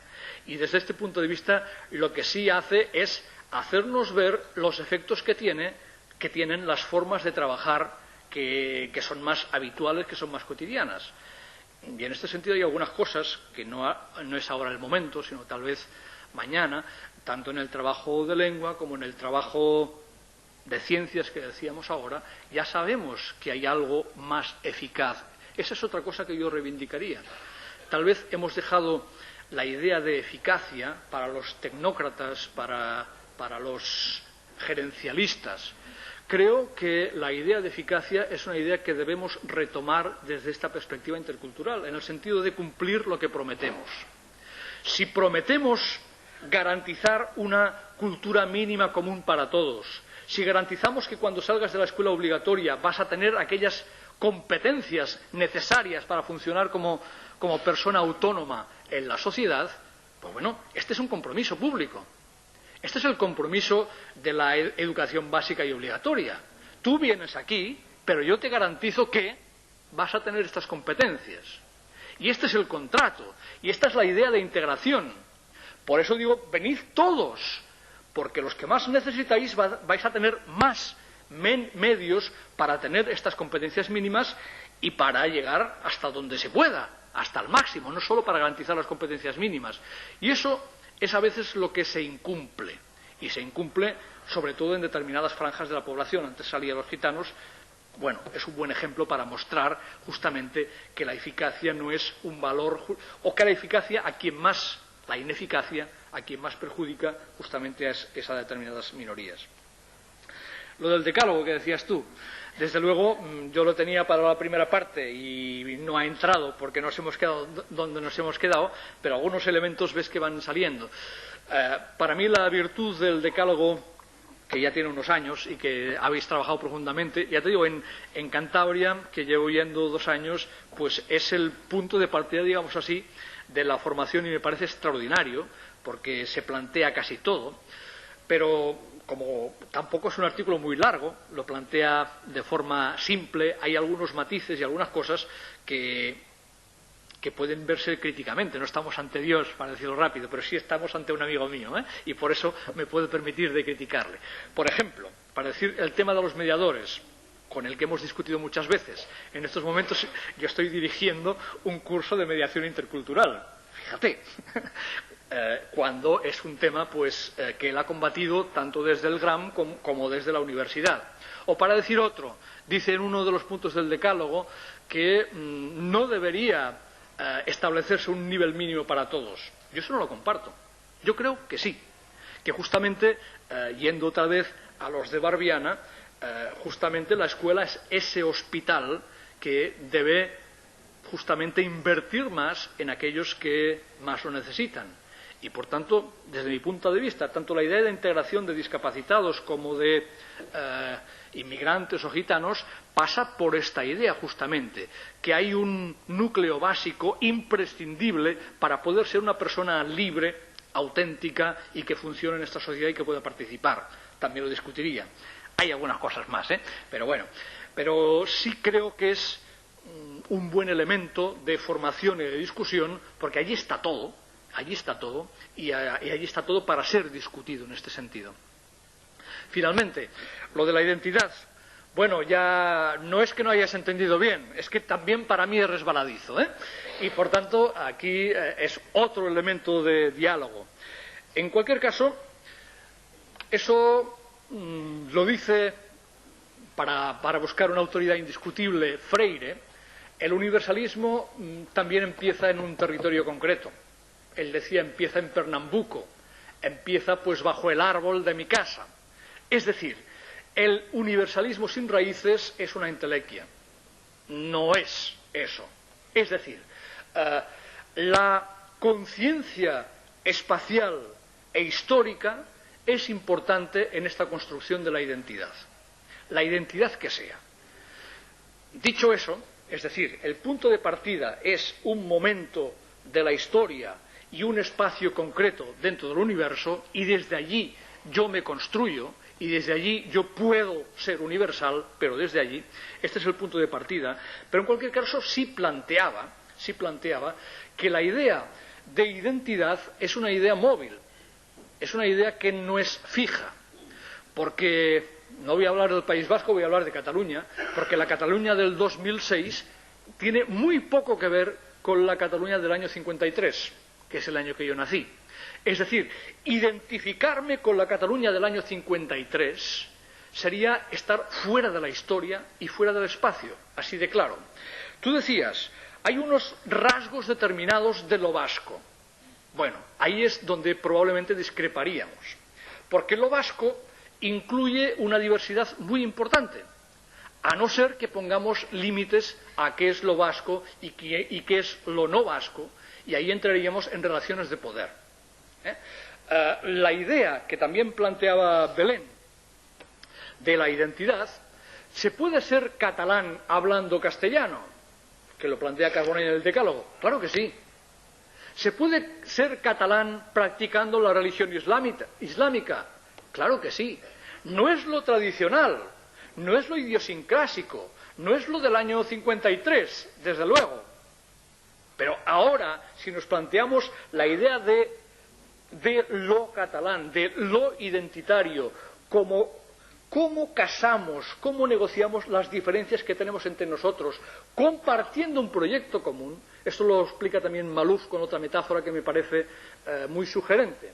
Y desde este punto de vista lo que sí hace es hacernos ver los efectos que tienen las formas de trabajar que son más habituales, que son más cotidianas. Y en este sentido hay algunas cosas que no es ahora el momento, sino tal vez mañana, tanto en el trabajo de lengua como en el trabajo de ciencias que decíamos ahora, ya sabemos que hay algo más eficaz. Esa es otra cosa que yo reivindicaría. Tal vez hemos dejado la idea de eficacia para los tecnócratas, para los gerencialistas. Creo que la idea de eficacia es una idea que debemos retomar desde esta perspectiva intercultural, en el sentido de cumplir lo que prometemos. Si prometemos garantizar una cultura mínima común para todos, si garantizamos que cuando salgas de la escuela obligatoria vas a tener aquellas competencias necesarias para funcionar como persona autónoma en la sociedad, pues bueno, este es un compromiso público. Este es el compromiso de la educación básica y obligatoria. Tú vienes aquí, pero yo te garantizo que vas a tener estas competencias. Y este es el contrato. Y esta es la idea de integración. Por eso digo, venid todos, porque los que más necesitáis vais a tener más medios para tener estas competencias mínimas y para llegar hasta donde se pueda, hasta el máximo, no solo para garantizar las competencias mínimas. Y eso es a veces lo que se incumple, y se incumple sobre todo en determinadas franjas de la población. Antes salían los gitanos. Bueno, es un buen ejemplo para mostrar justamente que la eficacia no es un valor, o que la eficacia la ineficacia a quien más perjudica justamente es a determinadas minorías. Lo del decálogo que decías tú, desde luego yo lo tenía para la primera parte y no ha entrado porque nos hemos quedado donde nos hemos quedado, pero algunos elementos ves que van saliendo. Para mí la virtud del decálogo, que ya tiene unos años y que habéis trabajado profundamente, ya te digo, en Cantabria, que llevo yendo 2 años, pues es el punto de partida, digamos así, de la formación, y me parece extraordinario porque se plantea casi todo, pero como tampoco es un artículo muy largo, lo plantea de forma simple, hay algunos matices y algunas cosas que pueden verse críticamente. No estamos ante Dios, para decirlo rápido, pero sí estamos ante un amigo mío, y por eso me puedo permitir de criticarle. Por ejemplo, para decir el tema de los mediadores, con el que hemos discutido muchas veces. En estos momentos yo estoy dirigiendo un curso de mediación intercultural, fíjate, cuando es un tema pues que él ha combatido tanto desde el GRAM como desde la universidad. O para decir otro, dice en uno de los puntos del decálogo que no debería establecerse un nivel mínimo para todos. Yo eso no lo comparto. Yo creo que sí, que justamente, yendo otra vez a los de Barbiana, justamente la escuela es ese hospital que debe justamente invertir más en aquellos que más lo necesitan. Y por tanto, desde mi punto de vista, tanto la idea de integración de discapacitados como de inmigrantes o gitanos pasa por esta idea justamente, que hay un núcleo básico imprescindible para poder ser una persona libre, auténtica y que funcione en esta sociedad y que pueda participar. También lo discutiría. Hay algunas cosas más, pero bueno. Pero sí creo que es un buen elemento de formación y de discusión, porque allí está todo, y allí está todo para ser discutido en este sentido. Finalmente, lo de la identidad. Bueno, ya no es que no hayas entendido bien, es que también para mí es resbaladizo, y por tanto aquí es otro elemento de diálogo. En cualquier caso, eso lo dice, para buscar una autoridad indiscutible, Freire. El universalismo también empieza en un territorio concreto. Él decía, empieza en Pernambuco, empieza pues bajo el árbol de mi casa. Es decir, el universalismo sin raíces es una entelequia. No es eso. Es decir, la conciencia espacial e histórica es importante en esta construcción de la identidad. La identidad que sea. Dicho eso, es decir, el punto de partida es un momento de la historia y un espacio concreto dentro del universo, y desde allí yo me construyo, y desde allí yo puedo ser universal, pero desde allí, este es el punto de partida. Pero en cualquier caso sí planteaba que la idea de identidad es una idea móvil, es una idea que no es fija, porque no voy a hablar del País Vasco, voy a hablar de Cataluña, porque la Cataluña del 2006 tiene muy poco que ver con la Cataluña del año 53, que es el año que yo nací. Es decir, identificarme con la Cataluña del año 53 sería estar fuera de la historia y fuera del espacio, así de claro. Tú decías, hay unos rasgos determinados de lo vasco. Bueno, ahí es donde probablemente discreparíamos, porque lo vasco incluye una diversidad muy importante, a no ser que pongamos límites a qué es lo vasco y qué es lo no vasco, y ahí entraríamos en relaciones de poder. La idea que también planteaba Belén de la identidad, ¿se puede ser catalán hablando castellano? Que lo plantea Carbonell en el Decálogo. Claro que sí. ¿Se puede ser catalán practicando la religión islámica? Claro que sí. No es lo tradicional, no es lo idiosincrásico, no es lo del año 53, desde luego. Pero ahora, si nos planteamos la idea de lo catalán, de lo identitario, como cómo casamos, cómo negociamos las diferencias que tenemos entre nosotros, compartiendo un proyecto común. Esto lo explica también Malouf con otra metáfora que me parece muy sugerente.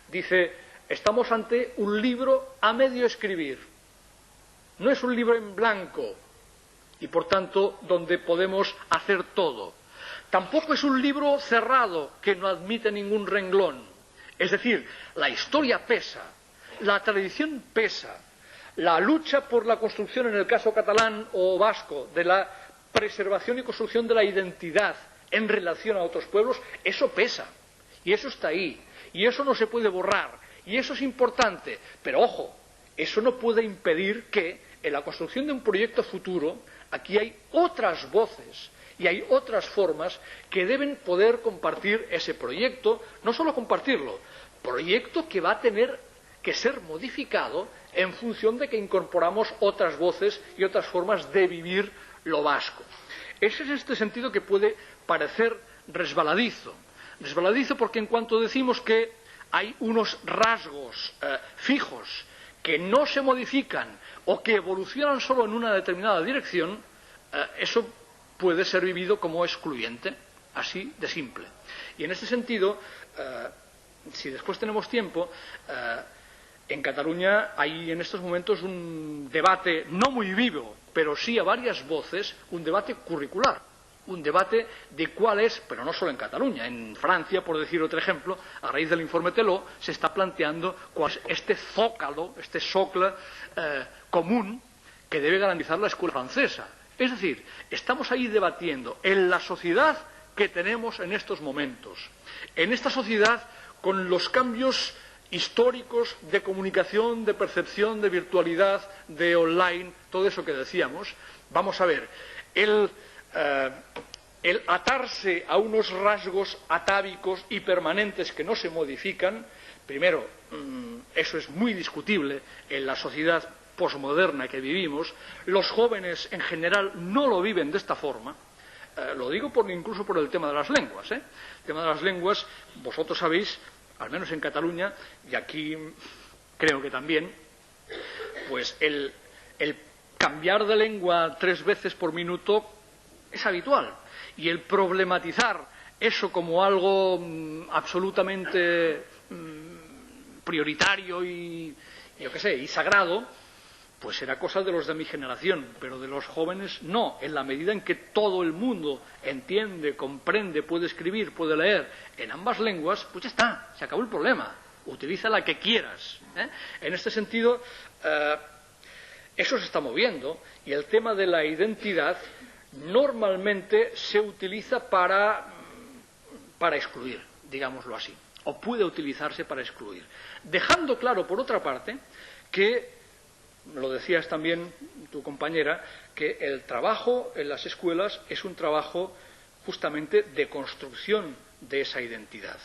Dice, estamos ante un libro a medio escribir. No es un libro en blanco y, por tanto, donde podemos hacer todo. Tampoco es un libro cerrado que no admite ningún renglón. Es decir, la historia pesa, la tradición pesa, la lucha por la construcción, en el caso catalán o vasco, de la preservación y construcción de la identidad en relación a otros pueblos, eso pesa. Y eso está ahí. Y eso no se puede borrar. Y eso es importante. Pero, ojo, eso no puede impedir que, en la construcción de un proyecto futuro, aquí hay otras voces y hay otras formas que deben poder compartir ese proyecto, no solo compartirlo, proyecto que va a tener que ser modificado en función de que incorporamos otras voces y otras formas de vivir lo vasco. Ese es este sentido que puede parecer resbaladizo. Resbaladizo porque en cuanto decimos que hay unos rasgos fijos que no se modifican o que evolucionan solo en una determinada dirección, eso puede ser vivido como excluyente, así de simple. Y en este sentido, si después tenemos tiempo, en Cataluña hay en estos momentos un debate no muy vivo, pero sí a varias voces, un debate curricular, un debate de cuál es, pero no solo en Cataluña, en Francia, por decir otro ejemplo, a raíz del informe Teló, se está planteando cuál es este zócalo, este socle común que debe garantizar la escuela francesa. Es decir, estamos ahí debatiendo en la sociedad que tenemos en estos momentos, en esta sociedad con los cambios históricos de comunicación, de percepción, de virtualidad, de online, todo eso que decíamos. Vamos a ver, el atarse a unos rasgos atávicos y permanentes que no se modifican, primero, eso es muy discutible en la sociedad posmoderna que vivimos. Los jóvenes en general no lo viven de esta forma. Lo digo incluso por el tema de las lenguas. El tema de las lenguas, vosotros sabéis, al menos en Cataluña, y aquí creo que también, pues el cambiar de lengua 3 veces por minuto es habitual. Y el problematizar eso como algo absolutamente prioritario y, yo qué sé, y sagrado, pues será cosa de los de mi generación, pero de los jóvenes no. En la medida en que todo el mundo entiende, comprende, puede escribir, puede leer en ambas lenguas, pues ya está, se acabó el problema. Utiliza la que quieras. En este sentido, eso se está moviendo, y el tema de la identidad normalmente se utiliza para excluir, digámoslo así, o puede utilizarse para excluir, dejando claro, por otra parte, que, lo decías también tu compañera, que el trabajo en las escuelas es un trabajo justamente de construcción de esa identidad.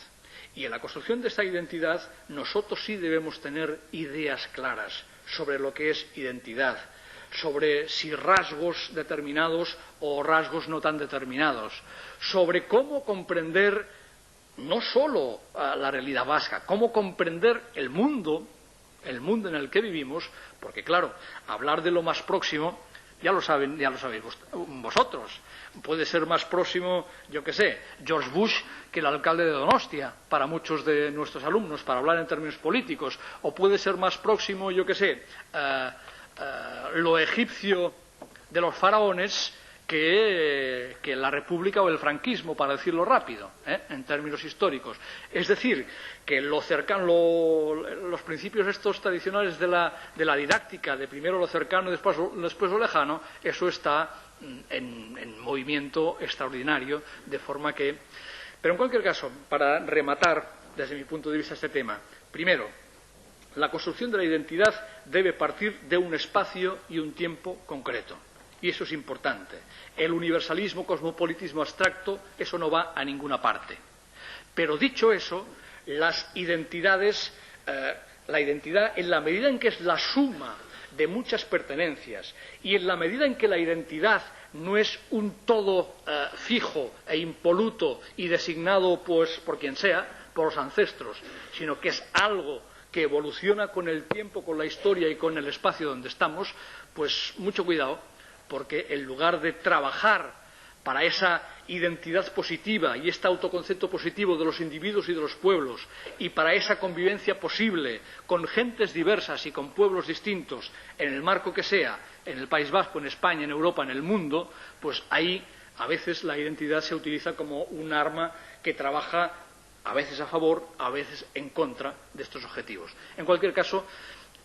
Y en la construcción de esa identidad nosotros sí debemos tener ideas claras sobre lo que es identidad, sobre si rasgos determinados o rasgos no tan determinados, sobre cómo comprender no solo la realidad vasca, cómo comprender el mundo en el que vivimos, porque claro, hablar de lo más próximo, ya lo sabéis vosotros, puede ser más próximo, yo qué sé, George Bush que el alcalde de Donostia, para muchos de nuestros alumnos, para hablar en términos políticos, o puede ser más próximo, yo qué sé, lo egipcio de los faraones que la República o el franquismo, para decirlo rápido, en términos históricos. Es decir, que lo cercano, los principios estos tradicionales de la didáctica, de primero lo cercano y después lo lejano, eso está en movimiento extraordinario, de forma que... Pero en cualquier caso, para rematar desde mi punto de vista este tema, primero, la construcción de la identidad debe partir de un espacio y un tiempo concreto. Y eso es importante. El universalismo, cosmopolitismo abstracto, eso no va a ninguna parte. Pero dicho eso, las identidades, la identidad, en la medida en que es la suma de muchas pertenencias y en la medida en que la identidad no es un todo fijo e impoluto y designado pues por quien sea, por los ancestros, sino que es algo que evoluciona con el tiempo, con la historia y con el espacio donde estamos, pues mucho cuidado, porque en lugar de trabajar para esa identidad positiva y este autoconcepto positivo de los individuos y de los pueblos, y para esa convivencia posible con gentes diversas y con pueblos distintos, en el marco que sea, en el País Vasco, en España, en Europa, en el mundo, pues ahí a veces la identidad se utiliza como un arma que trabaja a veces a favor, a veces en contra de estos objetivos. En cualquier caso,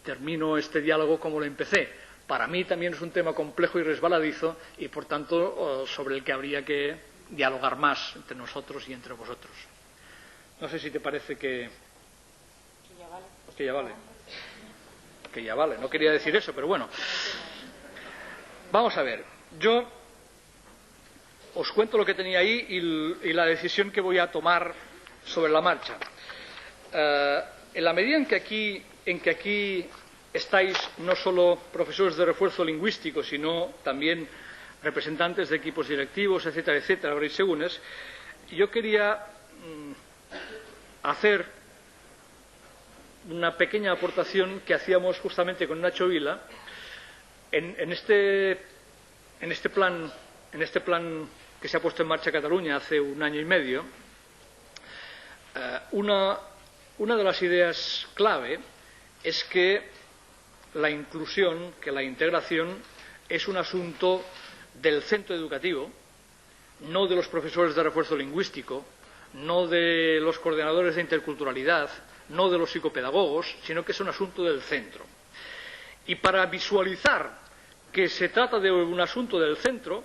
termino este diálogo como lo empecé. Para mí también es un tema complejo y resbaladizo y, por tanto, sobre el que habría que dialogar más entre nosotros y entre vosotros. No sé si te parece que ya vale. Que ya vale. Que ya vale. No quería decir eso, pero bueno. Vamos a ver. Yo os cuento lo que tenía ahí y la decisión que voy a tomar sobre la marcha. En la medida en que aquí estáis no solo profesores de refuerzo lingüístico, sino también representantes de equipos directivos, etcétera, etcétera, habréis segunes, yo quería hacer una pequeña aportación que hacíamos justamente con Nacho Vila en este plan que se ha puesto en marcha Cataluña hace un año y medio. Una de las ideas clave es que la inclusión, que la integración es un asunto del centro educativo, no de los profesores de refuerzo lingüístico, no de los coordinadores de interculturalidad, no de los psicopedagogos, sino que es un asunto del centro. Y para visualizar que se trata de un asunto del centro,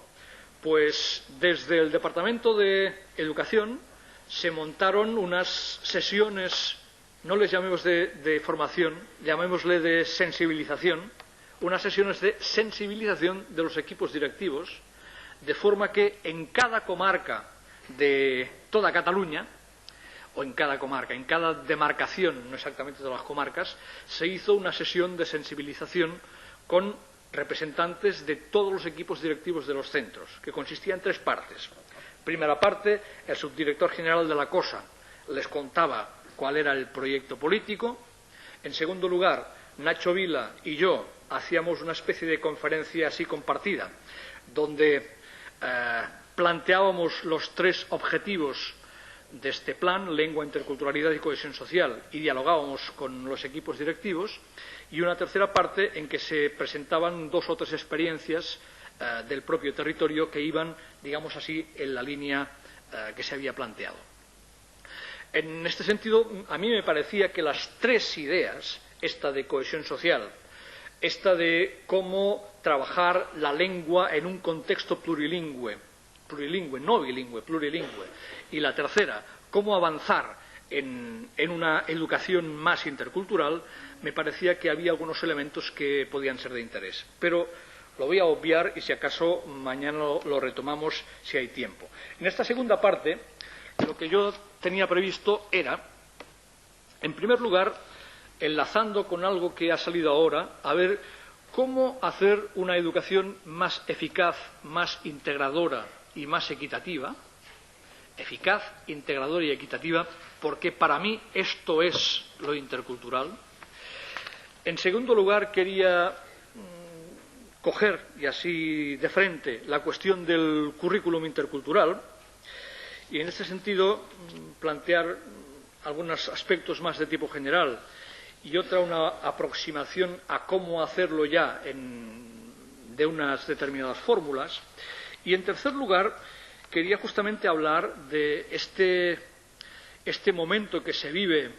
pues desde el Departamento de Educación se montaron unas sesiones, no les llamemos de formación, llamémosle de sensibilización, unas sesiones de sensibilización de los equipos directivos, de forma que en cada comarca de toda Cataluña, o en cada comarca, en cada demarcación, no exactamente todas las comarcas, se hizo una sesión de sensibilización con representantes de todos los equipos directivos de los centros, que consistía en 3 partes. Primera parte, el subdirector general de la COSA les contaba cuál era el proyecto político. En segundo lugar, Nacho Vila y yo hacíamos una especie de conferencia así compartida, donde planteábamos los 3 objetivos de este plan, lengua, interculturalidad y cohesión social, y dialogábamos con los equipos directivos, y una tercera parte en que se presentaban 2 o 3 experiencias del propio territorio que iban, digamos así, en la línea que se había planteado. En este sentido, a mí me parecía que las 3 ideas, esta de cohesión social, esta de cómo trabajar la lengua en un contexto plurilingüe, no bilingüe, plurilingüe, y la tercera, cómo avanzar en una educación más intercultural, me parecía que había algunos elementos que podían ser de interés. Pero lo voy a obviar y si acaso mañana lo retomamos si hay tiempo. En esta segunda parte, lo que yo tenía previsto era, en primer lugar, enlazando con algo que ha salido ahora, a ver cómo hacer una educación más eficaz, más integradora y más equitativa. Eficaz, integradora y equitativa, porque para mí esto es lo intercultural. En segundo lugar, quería coger, y así de frente, la cuestión del currículum intercultural y, en este sentido, plantear algunos aspectos más de tipo general y otra una aproximación a cómo hacerlo ya de unas determinadas fórmulas. Y, en tercer lugar, quería justamente hablar de este momento que se vive,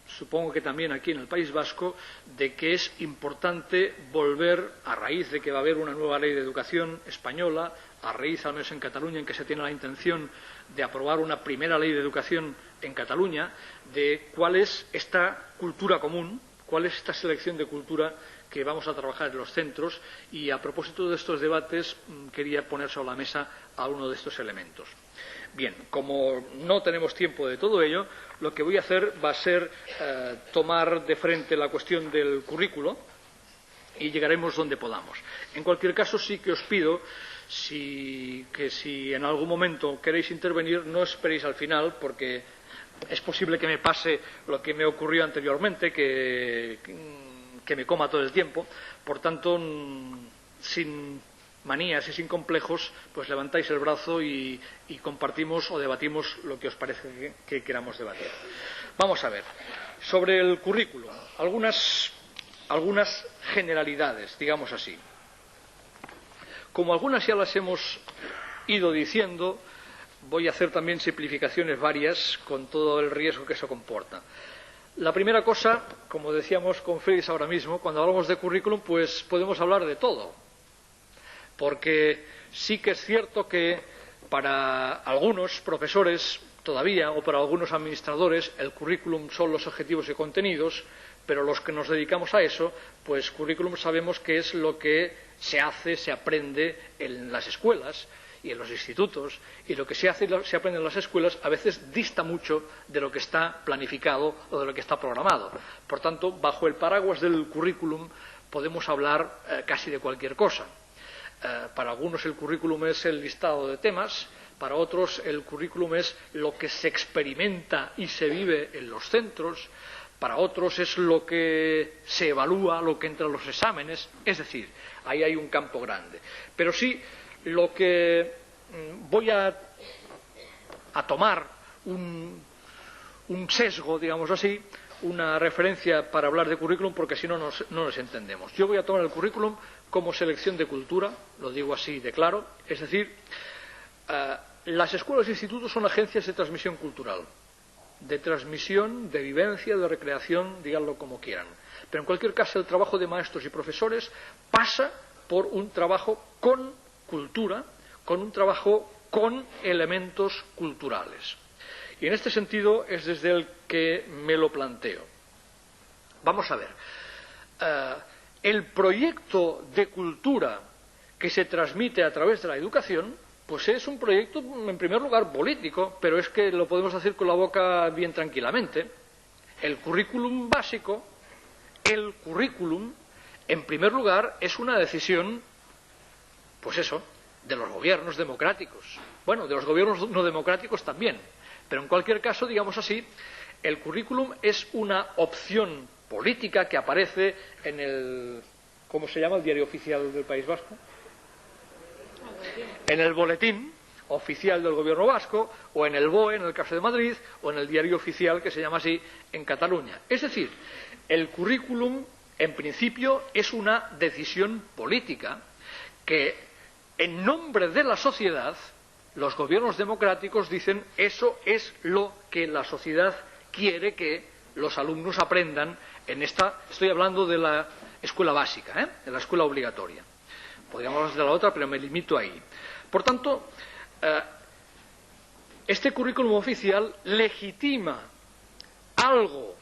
supongo que también aquí en el País Vasco, de que es importante volver, a raíz de que va a haber una nueva ley de educación española, a raíz, al menos en Cataluña, en que se tiene la intención de aprobar una primera ley de educación en Cataluña, de cuál es esta cultura común, cuál es esta selección de cultura que vamos a trabajar en los centros, y a propósito de estos debates quería poner sobre la mesa a uno de estos elementos. Bien, como no tenemos tiempo de todo ello, lo que voy a hacer va a ser tomar de frente la cuestión del currículo y llegaremos donde podamos. En cualquier caso, sí que os pido que si en algún momento queréis intervenir, no esperéis al final, porque es posible que me pase lo que me ocurrió anteriormente, que me coma todo el tiempo. Por tanto, sin manías y sin complejos, pues levantáis el brazo y compartimos o debatimos lo que os parece que queramos debatir. Vamos a ver. Sobre el currículum, algunas generalidades, digamos así. Como algunas ya las hemos ido diciendo, voy a hacer también simplificaciones varias con todo el riesgo que eso comporta. La primera cosa, como decíamos con Félix ahora mismo, cuando hablamos de currículum, pues podemos hablar de todo. Porque sí que es cierto que para algunos profesores todavía, o para algunos administradores, el currículum son los objetivos y contenidos, pero los que nos dedicamos a eso, pues currículum sabemos que es lo que se hace, se aprende en las escuelas y en los institutos, y lo que se hace y se aprende en las escuelas a veces dista mucho de lo que está planificado o de lo que está programado. Por tanto, bajo el paraguas del currículum podemos hablar casi de cualquier cosa. Para algunos el currículum es el listado de temas, para otros el currículum es lo que se experimenta y se vive en los centros, para otros es lo que se evalúa, lo que entra en los exámenes, es decir, ahí hay un campo grande. Pero sí, lo que voy a tomar un sesgo, digamos así, una referencia para hablar de currículum, porque si no, no nos entendemos. Yo voy a tomar el currículum como selección de cultura, lo digo así de claro, es decir, las escuelas e institutos son agencias de transmisión cultural, de transmisión, de vivencia, de recreación, díganlo como quieran. Pero en cualquier caso, el trabajo de maestros y profesores pasa por un trabajo con cultura, con un trabajo con elementos culturales. Y en este sentido es desde el que me lo planteo. Vamos a ver. El proyecto de cultura que se transmite a través de la educación, pues es un proyecto, en primer lugar, político, pero es que lo podemos decir con la boca bien tranquilamente. El currículum básico, el currículum, en primer lugar, es una decisión, pues eso, de los gobiernos democráticos. Bueno, de los gobiernos no democráticos también. Pero en cualquier caso, digamos así, el currículum es una opción política que aparece en el, ¿cómo se llama? El diario oficial del País Vasco. En el boletín oficial del gobierno vasco, o en el BOE, en el caso de Madrid, o en el diario oficial que se llama así en Cataluña. Es decir, el currículum, en principio, es una decisión política que, en nombre de la sociedad, los gobiernos democráticos dicen eso es lo que la sociedad quiere que los alumnos aprendan en esta, estoy hablando de la escuela básica, de la escuela obligatoria. Podríamos hablar de la otra, pero me limito ahí. Por tanto, este currículum oficial legitima algo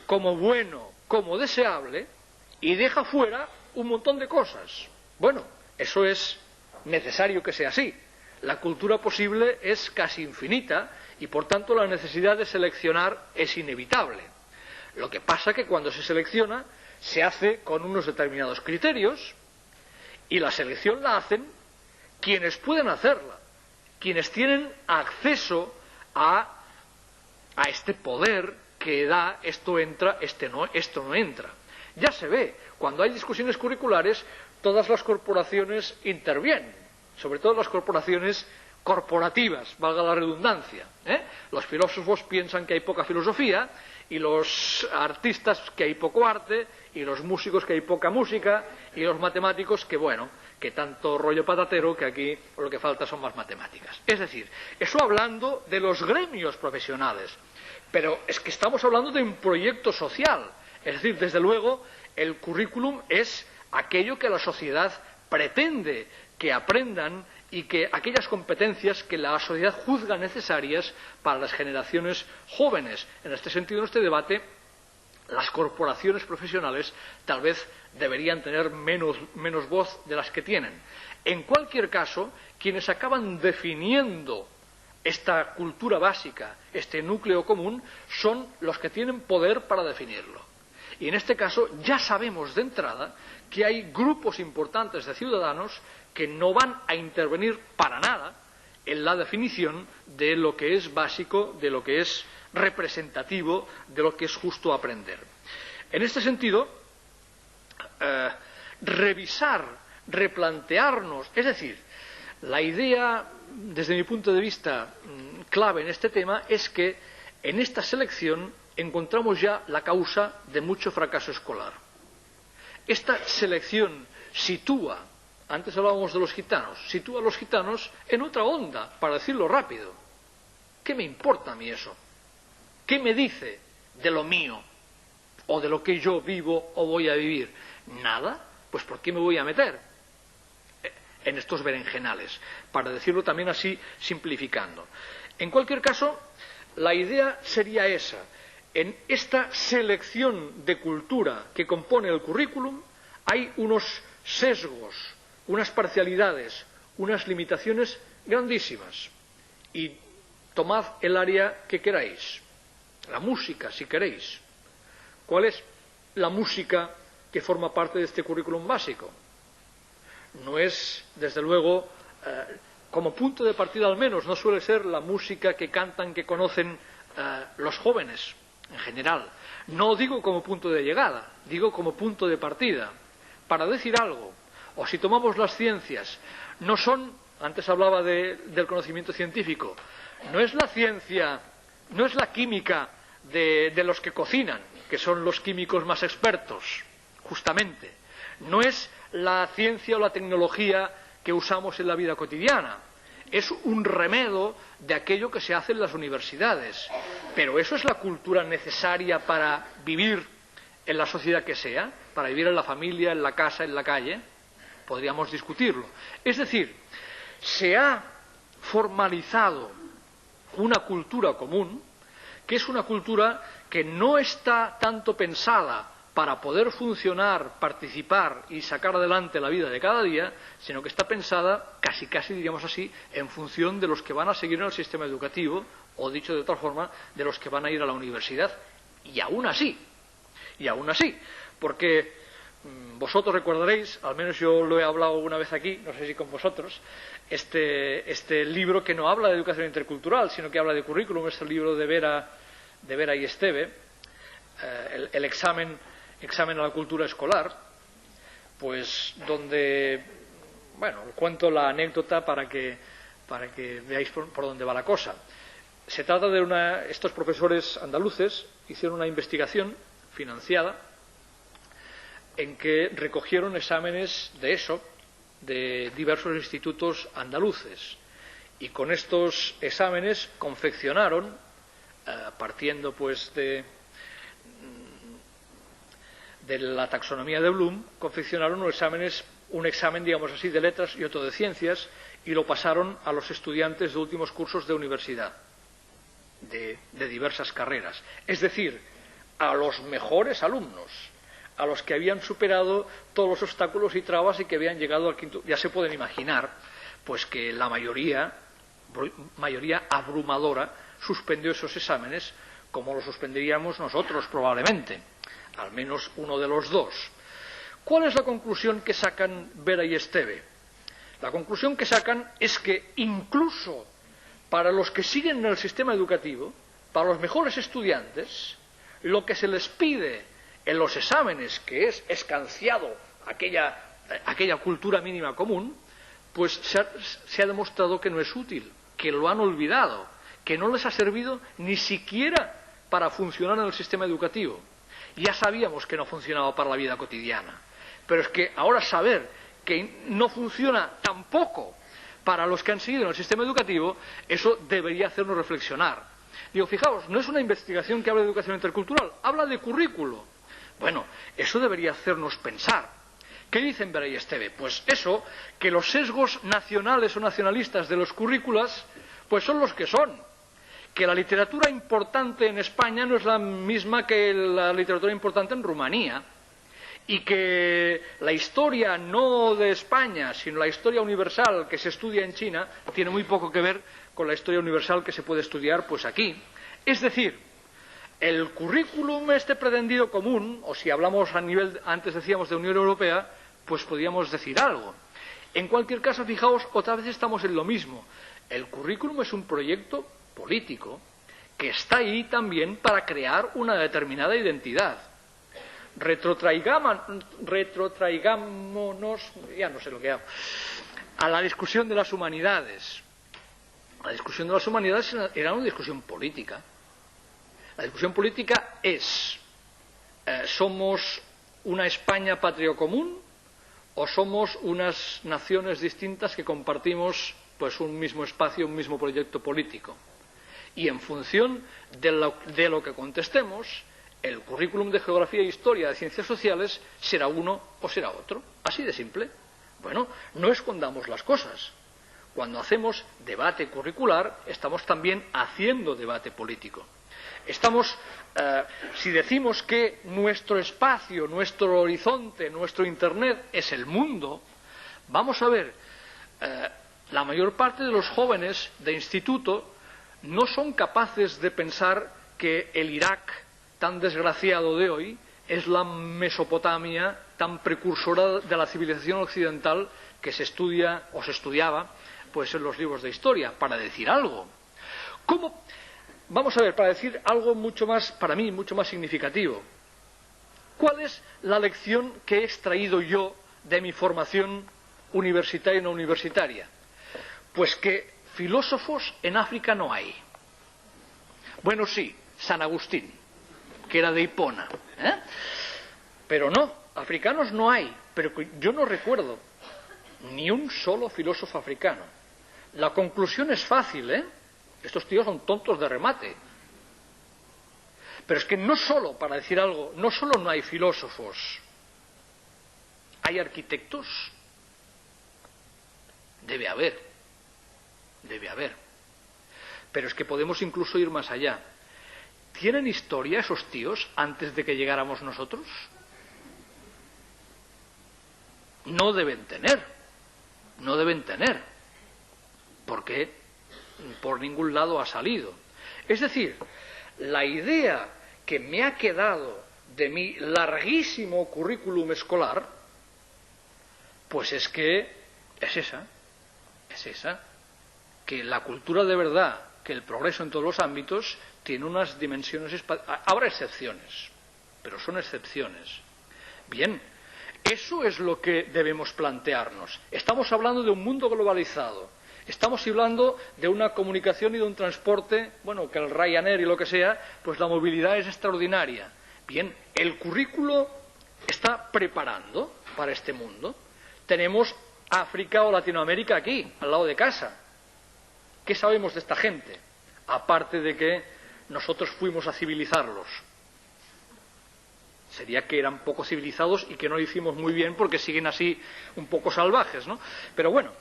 como bueno, como deseable, y deja fuera un montón de cosas. Bueno, eso es necesario que sea así. La cultura posible es casi infinita y, por tanto, la necesidad de seleccionar es inevitable. Lo que pasa es que cuando se selecciona, se hace con unos determinados criterios y la selección la hacen quienes pueden hacerla, quienes tienen acceso a este poder que da esto entra, esto no entra. Ya se ve, cuando hay discusiones curriculares, todas las corporaciones intervienen, sobre todo las corporaciones corporativas, valga la redundancia. Los filósofos piensan que hay poca filosofía, y los artistas que hay poco arte, y los músicos que hay poca música, y los matemáticos que, bueno, que tanto rollo patatero que aquí lo que falta son más matemáticas. Es decir, eso hablando de los gremios profesionales, pero es que estamos hablando de un proyecto social. Es decir, desde luego, el currículum es aquello que la sociedad pretende que aprendan y que aquellas competencias que la sociedad juzga necesarias para las generaciones jóvenes. En este sentido, en este debate, las corporaciones profesionales tal vez deberían tener menos voz de las que tienen. En cualquier caso, quienes acaban definiendo esta cultura básica, este núcleo común, son los que tienen poder para definirlo. Y en este caso ya sabemos de entrada que hay grupos importantes de ciudadanos que no van a intervenir para nada en la definición de lo que es básico, de lo que es representativo, de lo que es justo aprender. En este sentido, revisar, replantearnos, es decir, la idea, desde mi punto de vista, clave en este tema es que en esta selección encontramos ya la causa de mucho fracaso escolar. Esta selección sitúa, antes hablábamos de los gitanos, sitúa a los gitanos en otra onda, para decirlo rápido. ¿Qué me importa a mí eso? ¿Qué me dice de lo mío? ¿O de lo que yo vivo o voy a vivir? Nada. Pues ¿por qué me voy a meter en estos berenjenales? Para decirlo también así, simplificando. En cualquier caso, la idea sería esa. En esta selección de cultura que compone el currículum hay unos sesgos, unas parcialidades, unas limitaciones grandísimas. Y tomad el área que queráis. La música, si queréis. ¿Cuál es la música que forma parte de este currículum básico? No es, desde luego, como punto de partida al menos, no suele ser la música que cantan, que conocen los jóvenes en general. No digo como punto de llegada, digo como punto de partida. Para decir algo, o si tomamos las ciencias, no son, antes hablaba del conocimiento científico, no es la ciencia, no es la química de los que cocinan, que son los químicos más expertos, justamente. No es la ciencia o la tecnología que usamos en la vida cotidiana. Es un remedo de aquello que se hace en las universidades. Pero ¿eso es la cultura necesaria para vivir en la sociedad que sea? ¿Para vivir en la familia, en la casa, en la calle? Podríamos discutirlo. Es decir, se ha formalizado una cultura común, que es una cultura que no está tanto pensada para poder funcionar, participar y sacar adelante la vida de cada día, sino que está pensada, casi diríamos así, en función de los que van a seguir en el sistema educativo, o dicho de otra forma, de los que van a ir a la universidad. Y aún así, porque vosotros recordaréis, al menos yo lo he hablado una vez aquí, no sé si con vosotros, este libro que no habla de educación intercultural, sino que habla de currículum, es el libro de Vera y Esteve, el examen a la cultura escolar, pues donde, bueno, cuento la anécdota para que veáis por dónde va la cosa. Se trata de estos profesores andaluces hicieron una investigación financiada en que recogieron exámenes de ESO de diversos institutos andaluces y con estos exámenes confeccionaron, partiendo pues de la taxonomía de Bloom, confeccionaron un examen, digamos así, de letras y otro de ciencias, y lo pasaron a los estudiantes de últimos cursos de universidad, de diversas carreras. Es decir, a los mejores alumnos, a los que habían superado todos los obstáculos y trabas y que habían llegado al quinto. Ya se pueden imaginar, pues que la mayoría abrumadora suspendió esos exámenes, como lo suspenderíamos nosotros probablemente. Al menos uno de los dos. ¿Cuál es la conclusión que sacan Vera y Esteve? La conclusión que sacan es que incluso para los que siguen en el sistema educativo, para los mejores estudiantes, lo que se les pide en los exámenes, que es escanciado aquella cultura mínima común, pues se ha demostrado que no es útil, que lo han olvidado, que no les ha servido ni siquiera para funcionar en el sistema educativo. Ya sabíamos que no funcionaba para la vida cotidiana, pero es que ahora saber que no funciona tampoco para los que han seguido en el sistema educativo, eso debería hacernos reflexionar. Digo, fijaos, no es una investigación que habla de educación intercultural, habla de currículo. Bueno, eso debería hacernos pensar. ¿Qué dicen Vera y Esteve? Pues eso, que los sesgos nacionales o nacionalistas de los currículas, pues son los que son. Que la literatura importante en España no es la misma que la literatura importante en Rumanía, y que la historia no de España, sino la historia universal que se estudia en China, tiene muy poco que ver con la historia universal que se puede estudiar pues aquí. Es decir, el currículum pretendido común, o si hablamos a nivel, antes decíamos, de Unión Europea, pues podríamos decir algo. En cualquier caso, fijaos, otra vez estamos en lo mismo. El currículum es un proyecto político que está ahí también para crear una determinada identidad. Retrotraigámonos, ya no sé lo que hago, a la discusión de las humanidades. La discusión de las humanidades era una discusión política. La discusión política es, ¿somos una España patrio común o somos unas naciones distintas que compartimos pues un mismo espacio, un mismo proyecto político? Y en función de lo que contestemos, el currículum de Geografía e Historia de Ciencias Sociales será uno o será otro. Así de simple. Bueno, no escondamos las cosas. Cuando hacemos debate curricular, estamos también haciendo debate político. Si decimos que nuestro espacio, nuestro horizonte, nuestro Internet es el mundo, vamos a ver, la mayor parte de los jóvenes de instituto no son capaces de pensar que el Irak tan desgraciado de hoy es la Mesopotamia tan precursora de la civilización occidental que se estudia o se estudiaba pues en los libros de historia, para decir algo. ¿Cómo? Vamos a ver, para decir algo mucho más, para mí, mucho más significativo. ¿Cuál es la lección que he extraído yo de mi formación universitaria y no universitaria? Pues que filósofos en África no hay. Bueno, sí, San Agustín, que era de Hipona, pero no, africanos no hay. Pero yo no recuerdo ni un solo filósofo africano. La conclusión es fácil, estos tíos son tontos de remate. Pero es que no solo, para decir algo, no solo no hay filósofos, hay arquitectos. Debe haber. Pero es que podemos incluso ir más allá. ¿Tienen historia esos tíos antes de que llegáramos nosotros? No deben tener. Porque por ningún lado ha salido. Es decir, la idea que me ha quedado de mi larguísimo currículum escolar, pues es que es esa, que la cultura de verdad, que el progreso en todos los ámbitos tiene unas dimensiones habrá excepciones, pero son excepciones. Bien, eso es lo que debemos plantearnos. Estamos hablando de un mundo globalizado. Estamos hablando de una comunicación y de un transporte, bueno, que el Ryanair y lo que sea, pues la movilidad es extraordinaria. Bien, el currículo está preparando para este mundo. Tenemos África o Latinoamérica aquí, al lado de casa. ¿Qué sabemos de esta gente? Aparte de que nosotros fuimos a civilizarlos. Sería que eran poco civilizados y que no lo hicimos muy bien porque siguen así un poco salvajes, ¿no? Pero bueno,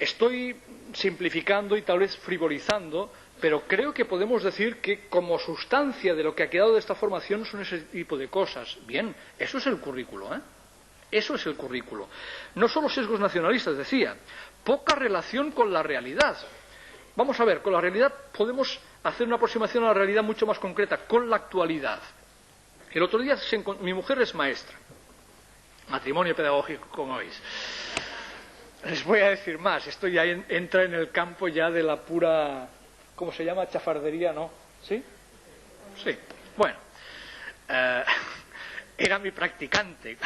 estoy simplificando y tal vez frivolizando, pero creo que podemos decir que como sustancia de lo que ha quedado de esta formación son ese tipo de cosas. Bien, eso es el currículo, Eso es el currículo. No solo sesgos nacionalistas, decía, poca relación con la realidad. Vamos a ver, con la realidad podemos hacer una aproximación a la realidad mucho más concreta, con la actualidad. El otro día mi mujer es maestra, matrimonio pedagógico, como veis. Les voy a decir más, esto ya entra en el campo ya de la pura, ¿cómo se llama? Chafardería, ¿no? ¿Sí? Sí. Bueno, era mi practicante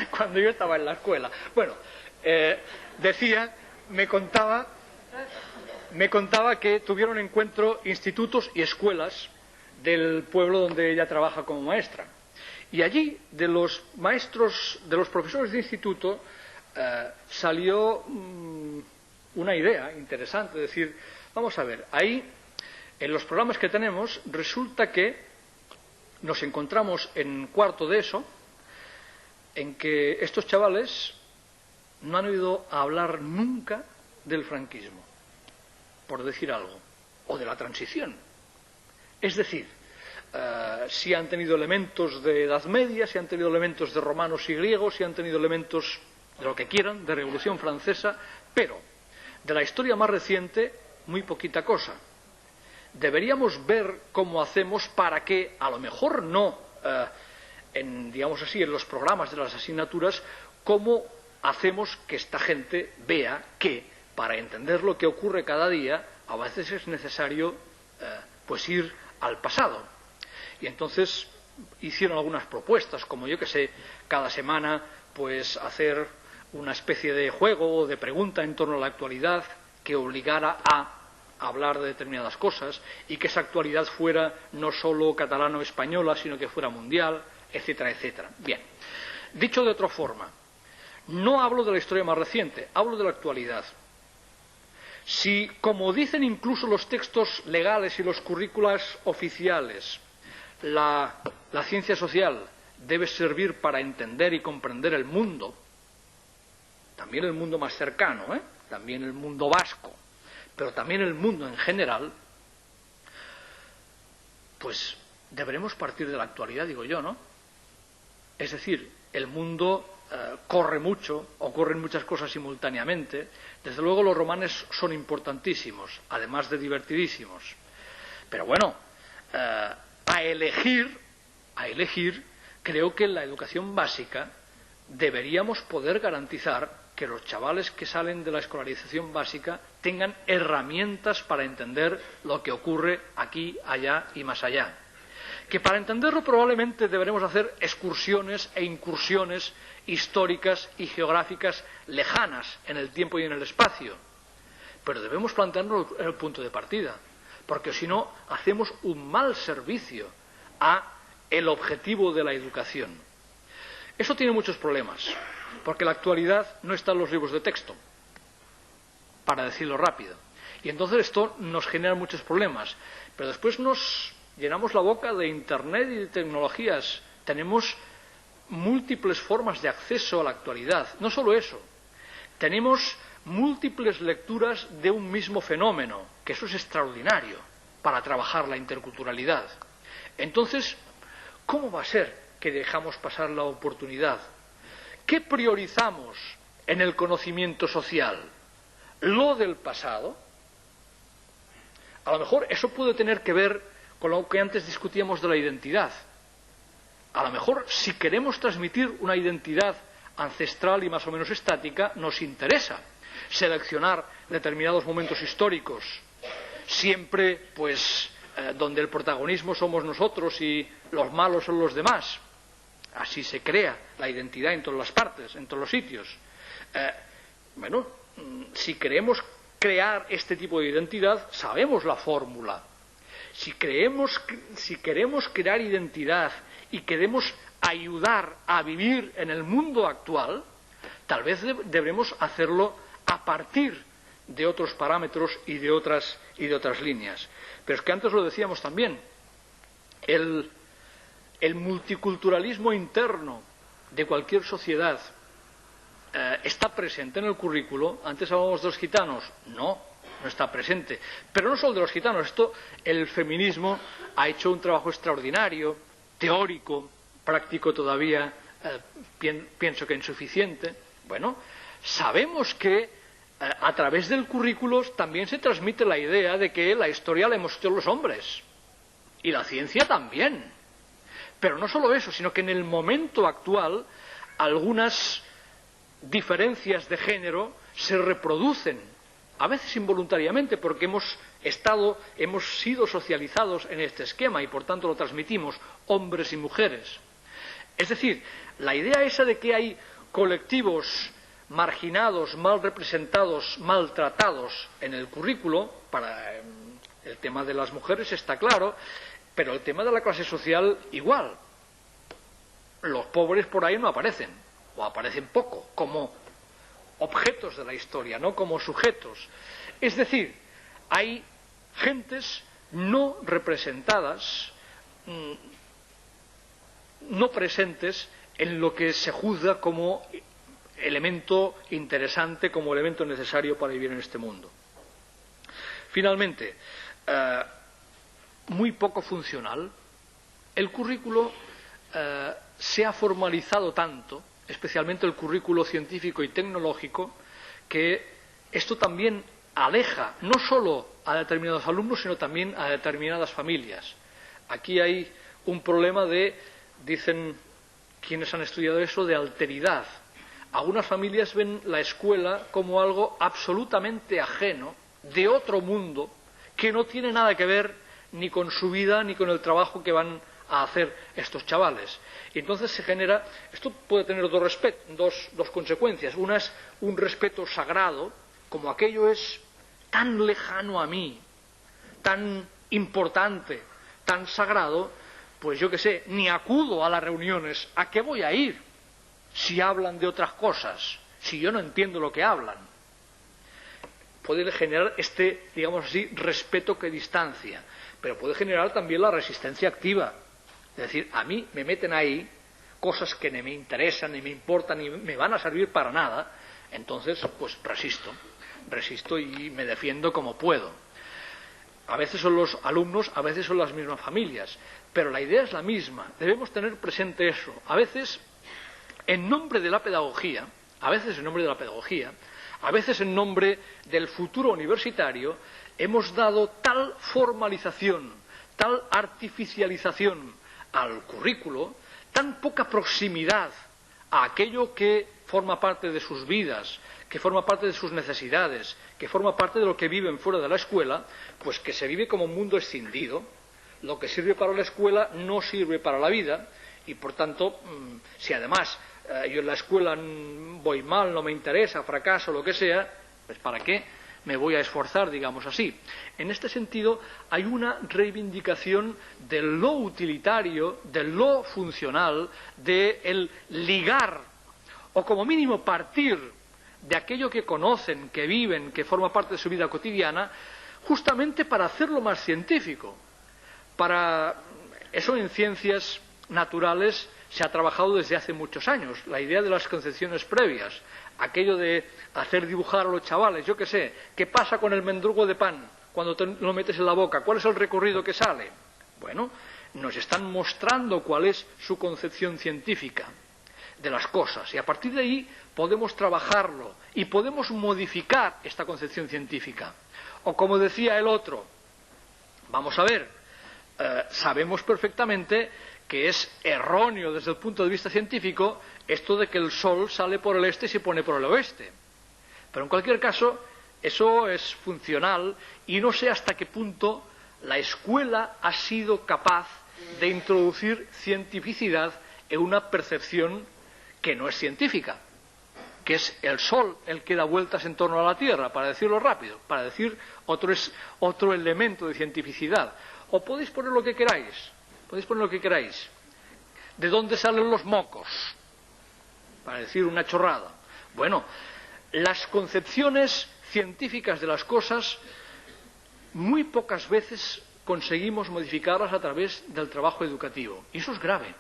cuando yo estaba en la escuela. Bueno, decía, me contaba que tuvieron encuentro institutos y escuelas del pueblo donde ella trabaja como maestra. Y allí, de los maestros, de los profesores de instituto, salió una idea interesante, es decir, vamos a ver, ahí, en los programas que tenemos, resulta que nos encontramos en cuarto de eso, en que estos chavales no han oído hablar nunca del franquismo, por decir algo, o de la transición. Es decir, si han tenido elementos de Edad Media, si han tenido elementos de romanos y griegos, si han tenido elementos de lo que quieran, de Revolución Francesa, pero de la historia más reciente, muy poquita cosa. Deberíamos ver cómo hacemos para que, a lo mejor no, digamos así, en los programas de las asignaturas, cómo hacemos que esta gente vea que para entender lo que ocurre cada día, a veces es necesario pues ir al pasado. Y entonces hicieron algunas propuestas, como yo que sé, cada semana pues hacer una especie de juego o de pregunta en torno a la actualidad que obligara a hablar de determinadas cosas y que esa actualidad fuera no solo catalano-española, sino que fuera mundial, etcétera, etcétera. Bien, dicho de otra forma, no hablo de la historia más reciente, hablo de la actualidad. Si, como dicen incluso los textos legales y los currículas oficiales, la ciencia social debe servir para entender y comprender el mundo, también el mundo más cercano, también el mundo vasco, pero también el mundo en general, pues deberemos partir de la actualidad, digo yo, ¿no? Es decir, el mundo corre mucho, ocurren muchas cosas simultáneamente. Desde luego los romanes son importantísimos, además de divertidísimos. Pero bueno, a elegir, creo que en la educación básica deberíamos poder garantizar que los chavales que salen de la escolarización básica tengan herramientas para entender lo que ocurre aquí, allá y más allá. Que para entenderlo probablemente deberemos hacer excursiones e incursiones históricas y geográficas lejanas en el tiempo y en el espacio. Pero debemos plantearnos el punto de partida, porque si no hacemos un mal servicio a el objetivo de la educación. Eso tiene muchos problemas, porque la actualidad no está en los libros de texto, para decirlo rápido. Y entonces esto nos genera muchos problemas. Pero después nos llenamos la boca de Internet y de tecnologías. Tenemos múltiples formas de acceso a la actualidad. No solo eso, tenemos múltiples lecturas de un mismo fenómeno, que eso es extraordinario para trabajar la interculturalidad. Entonces, ¿cómo va a ser que dejamos pasar la oportunidad? ¿Qué priorizamos en el conocimiento social? ¿Lo del pasado? A lo mejor eso puede tener que ver con lo que antes discutíamos de la identidad. A lo mejor, si queremos transmitir una identidad ancestral y más o menos estática, nos interesa seleccionar determinados momentos históricos, siempre, pues, donde el protagonismo somos nosotros y los malos son los demás. Así se crea la identidad en todas las partes, en todos los sitios. Si queremos crear este tipo de identidad, sabemos la fórmula. Si queremos crear identidad y queremos ayudar a vivir en el mundo actual, tal vez deberemos hacerlo a partir de otros parámetros y de otras líneas. Pero es que antes lo decíamos también, el multiculturalismo interno de cualquier sociedad está presente en el currículo. Antes hablábamos de los gitanos, no está presente. Pero no solo de los gitanos, el feminismo ha hecho un trabajo extraordinario, teórico, práctico todavía, pienso que insuficiente. Bueno, sabemos que a través del currículo también se transmite la idea de que la historia la hemos hecho los hombres, y la ciencia también. Pero no solo eso, sino que en el momento actual algunas diferencias de género se reproducen, a veces involuntariamente, porque hemos sido socializados en este esquema y por tanto lo transmitimos, hombres y mujeres. Es decir, la idea esa de que hay colectivos marginados, mal representados, maltratados en el currículo, para el tema de las mujeres está claro, pero el tema de la clase social igual. Los pobres por ahí no aparecen, o aparecen poco, como objetos de la historia, no como sujetos. Es decir, hay gentes no representadas, no presentes en lo que se juzga como elemento interesante, como elemento necesario para vivir en este mundo. Finalmente, muy poco funcional. El currículo se ha formalizado tanto, especialmente el currículo científico y tecnológico, que esto también aleja no solo a determinados alumnos, sino también a determinadas familias. Aquí hay un problema dicen quienes han estudiado eso, de alteridad. Algunas familias ven la escuela como algo absolutamente ajeno, de otro mundo, que no tiene nada que ver ni con su vida ni con el trabajo que van a hacer estos chavales. Y entonces se genera, esto puede tener dos consecuencias. Una es un respeto sagrado, como aquello es tan lejano a mí, tan importante, tan sagrado, pues yo qué sé, ni acudo a las reuniones. ¿A qué voy a ir si hablan de otras cosas, si yo no entiendo lo que hablan? Puede generar este, digamos así, respeto que distancia, pero puede generar también la resistencia activa. Es decir, a mí me meten ahí cosas que ni me interesan, ni me importan, ni me van a servir para nada, entonces pues resisto y me defiendo como puedo. A veces son los alumnos, a veces son las mismas familias, pero la idea es la misma. Debemos tener presente eso. A veces en nombre de la pedagogía, a veces en nombre del futuro universitario, hemos dado tal formalización, tal artificialización al currículo, tan poca proximidad a aquello que forma parte de sus vidas, que forma parte de sus necesidades, que forma parte de lo que viven fuera de la escuela, pues que se vive como un mundo escindido. Lo que sirve para la escuela no sirve para la vida, y por tanto, si además yo en la escuela voy mal, no me interesa, fracaso, lo que sea, pues ¿para qué me voy a esforzar, digamos así? En este sentido, hay una reivindicación de lo utilitario, de lo funcional, de el ligar, o como mínimo partir de aquello que conocen, que viven, que forma parte de su vida cotidiana, justamente para hacerlo más científico. Para eso en ciencias naturales se ha trabajado desde hace muchos años, la idea de las concepciones previas, aquello de hacer dibujar a los chavales, yo qué sé, ¿qué pasa con el mendrugo de pan cuando te lo metes en la boca? ¿Cuál es el recorrido que sale? Bueno, nos están mostrando cuál es su concepción científica de las cosas, y a partir de ahí podemos trabajarlo y podemos modificar esta concepción científica. O como decía el otro, vamos a ver, sabemos perfectamente que es erróneo desde el punto de vista científico esto de que el sol sale por el este y se pone por el oeste. Pero en cualquier caso, eso es funcional y no sé hasta qué punto la escuela ha sido capaz de introducir cientificidad en una percepción que no es científica, que es el sol el que da vueltas en torno a la Tierra, para decirlo rápido, para decir otro elemento de cientificidad. O podéis poner lo que queráis. ¿De dónde salen los mocos? Para decir una chorrada. Bueno, las concepciones científicas de las cosas muy pocas veces conseguimos modificarlas a través del trabajo educativo. Y eso es grave.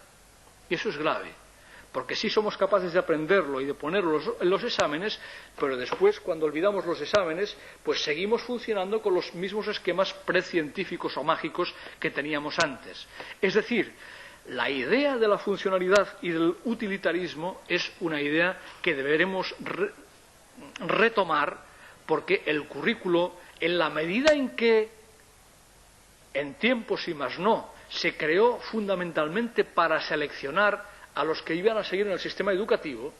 Porque sí somos capaces de aprenderlo y de ponerlo en los exámenes, pero después, cuando olvidamos los exámenes, pues seguimos funcionando con los mismos esquemas precientíficos o mágicos que teníamos antes. Es decir, la idea de la funcionalidad y del utilitarismo es una idea que deberemos retomar, porque el currículo, en la medida en que, en tiempos y más no, se creó fundamentalmente para seleccionar a los que iban a seguir en el sistema educativo,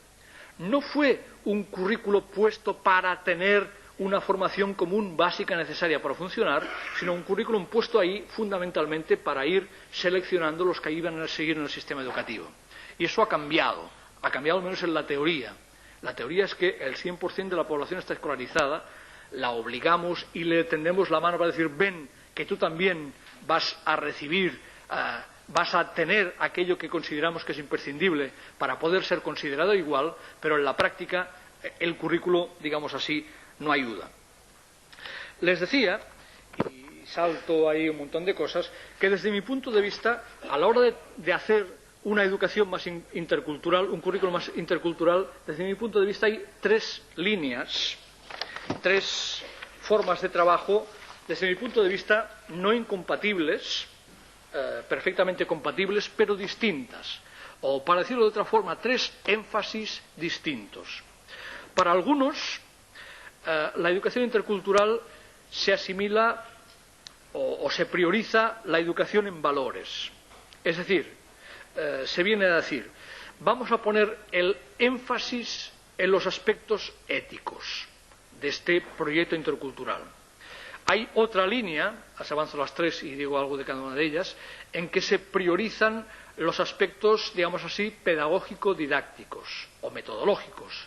no fue un currículo puesto para tener una formación común básica necesaria para funcionar, sino un currículum puesto ahí fundamentalmente para ir seleccionando los que iban a seguir en el sistema educativo. Y eso ha cambiado al menos en la teoría. La teoría es que el 100% de la población está escolarizada, la obligamos y le tendemos la mano para decir, ven, que tú también vas a recibir, vas a tener aquello que consideramos que es imprescindible para poder ser considerado igual, pero en la práctica el currículo, digamos así, no ayuda. Les decía, y salto ahí un montón de cosas, que desde mi punto de vista, a la hora de hacer una educación más intercultural, un currículo más intercultural, desde mi punto de vista hay tres líneas, tres formas de trabajo, desde mi punto de vista no incompatibles, perfectamente compatibles, pero distintas. O, para decirlo de otra forma, tres énfasis distintos. Para algunos, la educación intercultural se asimila o se prioriza la educación en valores. Es decir, se viene a decir, vamos a poner el énfasis en los aspectos éticos de este proyecto intercultural. Hay otra línea, las avanzo las tres y digo algo de cada una de ellas, en que se priorizan los aspectos, digamos así, pedagógico-didácticos o metodológicos.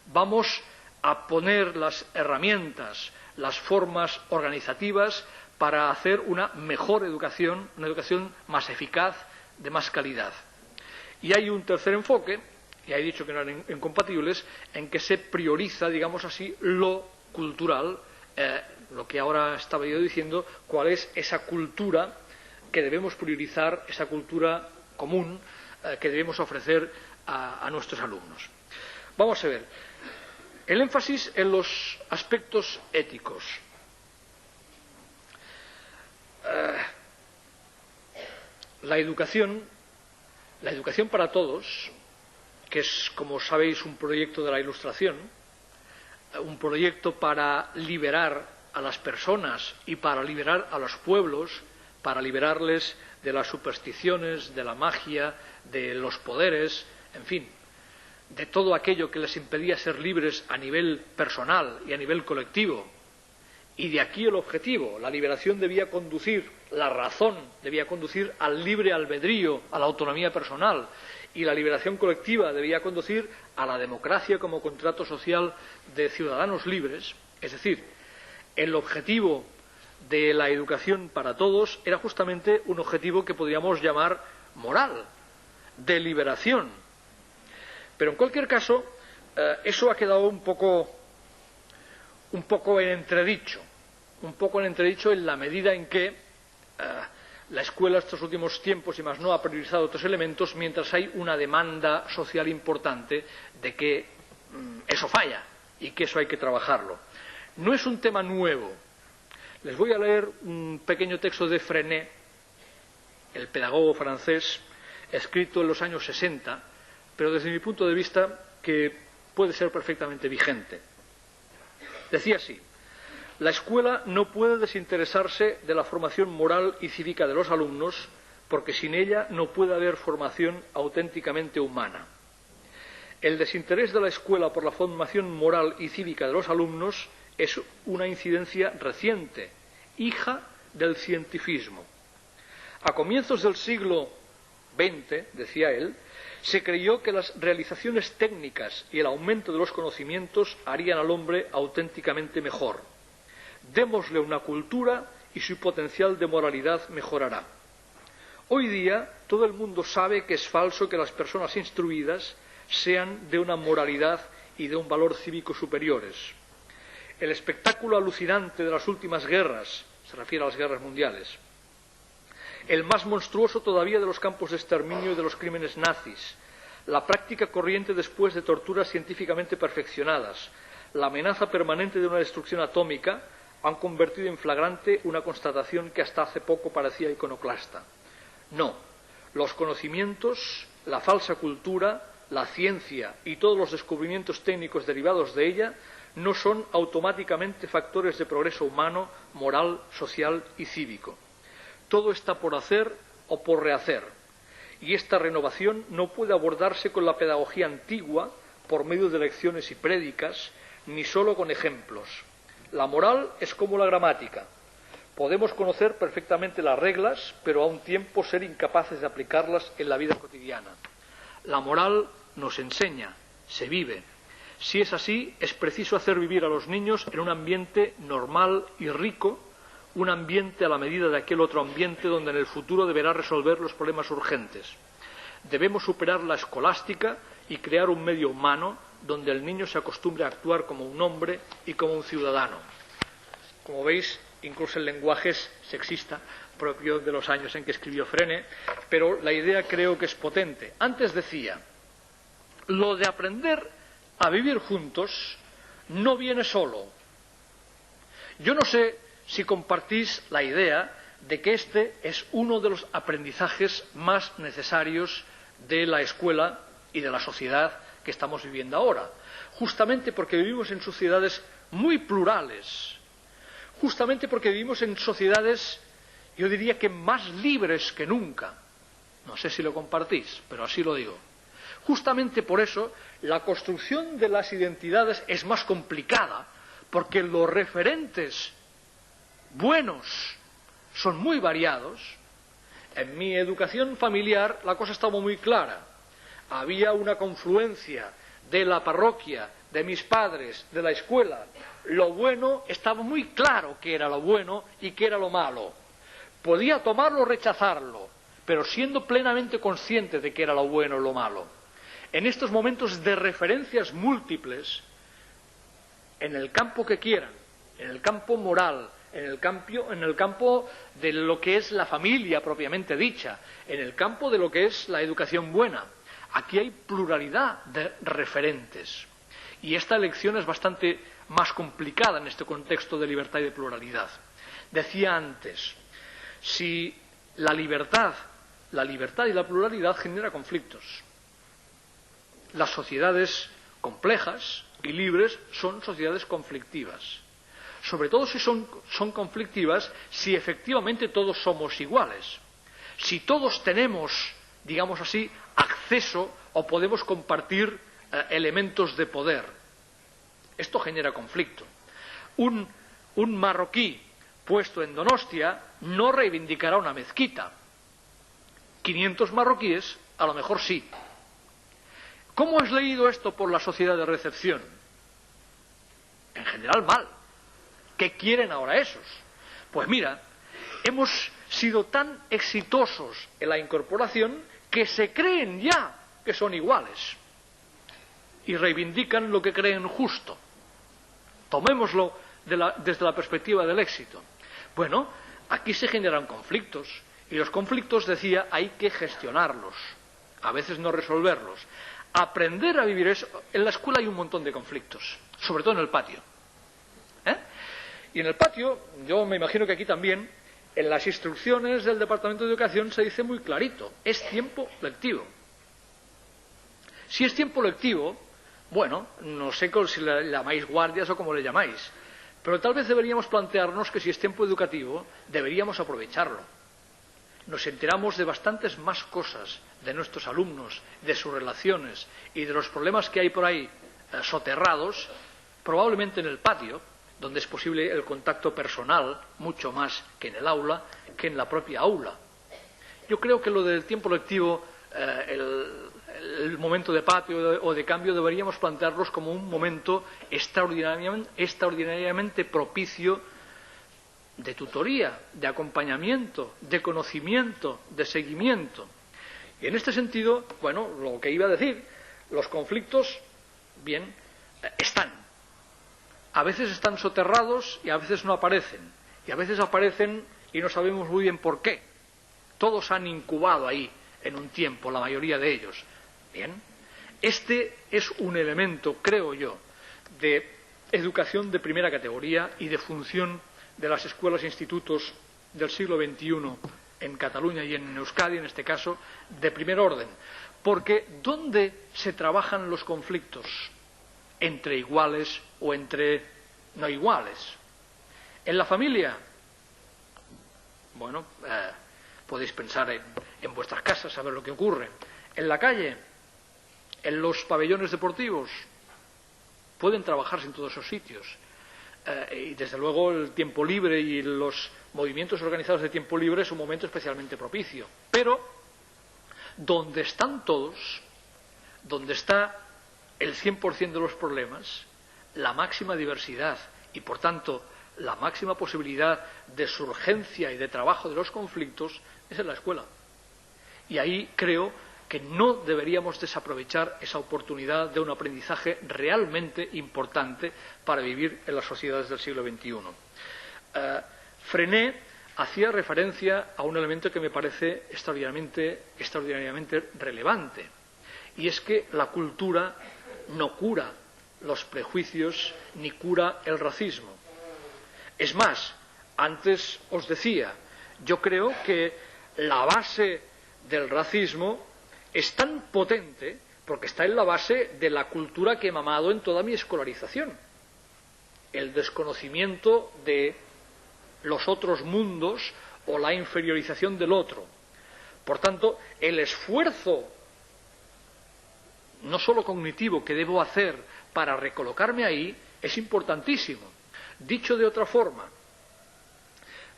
Vamos a poner las herramientas, las formas organizativas para hacer una mejor educación, una educación más eficaz, de más calidad. Y hay un tercer enfoque, y he dicho que no eran incompatibles, en que se prioriza, digamos así, lo cultural, lo que ahora estaba yo diciendo, cuál es esa cultura que debemos priorizar, esa cultura común que debemos ofrecer a nuestros alumnos. Vamos a ver, el énfasis en los aspectos éticos. La educación para todos, que es, como sabéis, un proyecto de la Ilustración, un proyecto para liberar a las personas y para liberar a los pueblos, para liberarles de las supersticiones, de la magia, de los poderes, en fin, de todo aquello que les impedía ser libres a nivel personal y a nivel colectivo. Y de aquí el objetivo. La liberación debía conducir, la razón debía conducir al libre albedrío, a la autonomía personal, y la liberación colectiva debía conducir a la democracia como contrato social de ciudadanos libres. Es decir, el objetivo de la educación para todos era justamente un objetivo que podríamos llamar moral, de liberación. Pero en cualquier caso, eso ha quedado un poco en entredicho, en la medida en que la escuela estos últimos tiempos y más no ha priorizado otros elementos, mientras hay una demanda social importante de que eso falla y que eso hay que trabajarlo. No es un tema nuevo. Les voy a leer un pequeño texto de Freinet, el pedagogo francés, escrito en los años 60, pero desde mi punto de vista que puede ser perfectamente vigente. Decía así: la escuela no puede desinteresarse de la formación moral y cívica de los alumnos, porque sin ella no puede haber formación auténticamente humana. El desinterés de la escuela por la formación moral y cívica de los alumnos es una incidencia reciente, hija del cientifismo. A comienzos del siglo XX, decía él, se creyó que las realizaciones técnicas y el aumento de los conocimientos harían al hombre auténticamente mejor. Démosle una cultura y su potencial de moralidad mejorará. Hoy día todo el mundo sabe que es falso que las personas instruidas sean de una moralidad y de un valor cívico superiores. El espectáculo alucinante de las últimas guerras, se refiere a las guerras mundiales, el más monstruoso todavía de los campos de exterminio y de los crímenes nazis, la práctica corriente después de torturas científicamente perfeccionadas, la amenaza permanente de una destrucción atómica han convertido en flagrante una constatación que hasta hace poco parecía iconoclasta. No, los conocimientos, la falsa cultura, la ciencia y todos los descubrimientos técnicos derivados de ella no son automáticamente factores de progreso humano, moral, social y cívico. Todo está por hacer o por rehacer, y esta renovación no puede abordarse con la pedagogía antigua, por medio de lecciones y prédicas, ni solo con ejemplos. La moral es como la gramática. Podemos conocer perfectamente las reglas, pero a un tiempo ser incapaces de aplicarlas en la vida cotidiana. La moral nos enseña, se vive. Si es así, es preciso hacer vivir a los niños en un ambiente normal y rico, un ambiente a la medida de aquel otro ambiente donde en el futuro deberá resolver los problemas urgentes. Debemos superar la escolástica y crear un medio humano donde el niño se acostumbre a actuar como un hombre y como un ciudadano. Como veis, incluso el lenguaje es sexista, propio de los años en que escribió Freinet, pero la idea creo que es potente. Antes decía, lo de aprender a vivir juntos no viene solo. Yo no sé si compartís la idea de que este es uno de los aprendizajes más necesarios de la escuela y de la sociedad que estamos viviendo ahora, justamente porque vivimos en sociedades muy plurales, justamente porque vivimos en sociedades, yo diría que más libres que nunca. No sé si lo compartís, pero así lo digo. Justamente por eso, la construcción de las identidades es más complicada, porque los referentes buenos son muy variados. En mi educación familiar la cosa estaba muy clara. Había una confluencia de la parroquia, de mis padres, de la escuela. Lo bueno estaba muy claro que era lo bueno y que era lo malo. Podía tomarlo o rechazarlo, pero siendo plenamente consciente de que era lo bueno o lo malo. En estos momentos de referencias múltiples, en el campo que quieran, en el campo moral, en el campo de lo que es la familia propiamente dicha, en el campo de lo que es la educación buena, aquí hay pluralidad de referentes. Y esta elección es bastante más complicada en este contexto de libertad y de pluralidad. Decía antes, si la libertad y la pluralidad genera conflictos. Las sociedades complejas y libres son sociedades conflictivas. Sobre todo si son conflictivas si efectivamente todos somos iguales. Si todos tenemos, digamos así, acceso o podemos compartir elementos de poder. Esto genera conflicto. Un marroquí puesto en Donostia no reivindicará una mezquita. 500 marroquíes a lo mejor sí. ¿Cómo has leído esto por la sociedad de recepción? En general mal. ¿Qué quieren ahora esos? Pues mira, hemos sido tan exitosos en la incorporación que se creen ya que son iguales y reivindican lo que creen justo. Tomémoslo desde la perspectiva del éxito. Bueno, aquí se generan conflictos y los conflictos, decía, hay que gestionarlos, a veces no resolverlos. Aprender a vivir eso. En la escuela hay un montón de conflictos, sobre todo en el patio. Y en el patio, yo me imagino que aquí también, en las instrucciones del Departamento de Educación se dice muy clarito, es tiempo lectivo. Si es tiempo lectivo, bueno, no sé si le llamáis guardias o como le llamáis, pero tal vez deberíamos plantearnos que si es tiempo educativo, deberíamos aprovecharlo. Nos enteramos de bastantes más cosas de nuestros alumnos, de sus relaciones y de los problemas que hay por ahí soterrados, probablemente en el patio, donde es posible el contacto personal, mucho más que en el aula, que en la propia aula. Yo creo que lo del tiempo lectivo, el momento de patio o de cambio, deberíamos plantearlos como un momento extraordinariamente propicio de tutoría, de acompañamiento, de conocimiento, de seguimiento. Y en este sentido, bueno, lo que iba a decir, los conflictos, bien, están. A veces están soterrados y a veces no aparecen. Y a veces aparecen y no sabemos muy bien por qué. Todos han incubado ahí en un tiempo, la mayoría de ellos. Bien, este es un elemento, creo yo, de educación de primera categoría y de función de las escuelas e institutos del siglo XXI en Cataluña y en Euskadi, en este caso, de primer orden. Porque ¿dónde se trabajan los conflictos? Entre iguales o entre no iguales. En la familia, bueno, podéis pensar en vuestras casas, saber lo que ocurre. En la calle, en los pabellones deportivos, pueden trabajarse en todos esos sitios. Y desde luego el tiempo libre y los movimientos organizados de tiempo libre es un momento especialmente propicio. Pero, donde están todos, donde está el 100% de los problemas, la máxima diversidad y, por tanto, la máxima posibilidad de surgencia y de trabajo de los conflictos es en la escuela. Y ahí creo que no deberíamos desaprovechar esa oportunidad de un aprendizaje realmente importante para vivir en las sociedades del siglo XXI. Frené hacía referencia a un elemento que me parece extraordinariamente relevante, y es que la cultura no cura los prejuicios ni cura el racismo. Es más, antes os decía, yo creo que la base del racismo es tan potente porque está en la base de la cultura que he mamado en toda mi escolarización. El desconocimiento de los otros mundos o la inferiorización del otro. Por tanto, el esfuerzo no solo cognitivo, que debo hacer para recolocarme ahí, es importantísimo. Dicho de otra forma,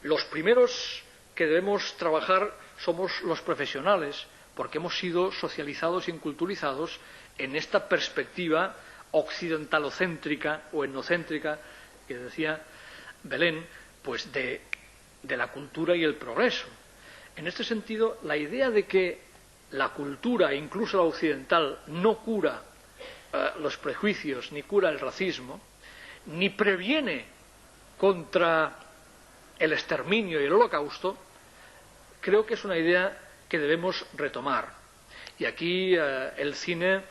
los primeros que debemos trabajar somos los profesionales, porque hemos sido socializados y inculturizados en esta perspectiva occidentalocéntrica o etnocéntrica, que decía Belén, pues de la cultura y el progreso. En este sentido, la idea de que la cultura, incluso la occidental, no cura los prejuicios, ni cura el racismo, ni previene contra el exterminio y el holocausto, creo que es una idea que debemos retomar. Y aquí el cine,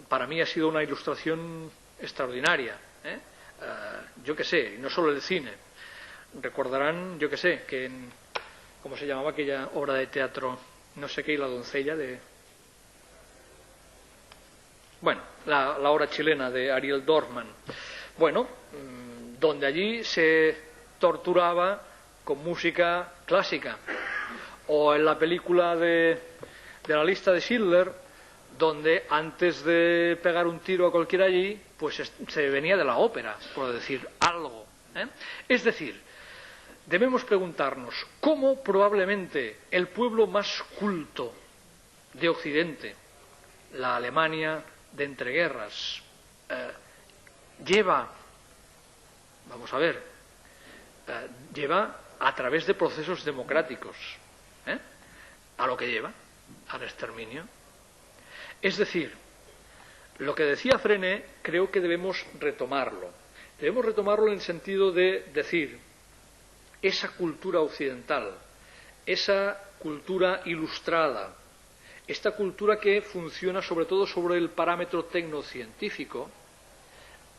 para mí, ha sido una ilustración extraordinaria. Yo qué sé, y no solo el cine. Recordarán, yo qué sé, que en, ¿cómo se llamaba aquella obra de teatro? No sé qué, y la doncella de... Bueno, la obra chilena de Ariel Dorfman. Bueno, donde allí se torturaba con música clásica. O en la película de la lista de Schindler, donde antes de pegar un tiro a cualquiera allí, pues se venía de la ópera, por decir algo. Es decir, debemos preguntarnos cómo probablemente el pueblo más culto de Occidente, la Alemania de entreguerras, lleva a través de procesos democráticos a lo que lleva, al exterminio. Es decir, lo que decía Frené, creo que debemos retomarlo. Debemos retomarlo en el sentido de decir, esa cultura occidental, esa cultura ilustrada, esta cultura que funciona sobre todo sobre el parámetro tecnocientífico,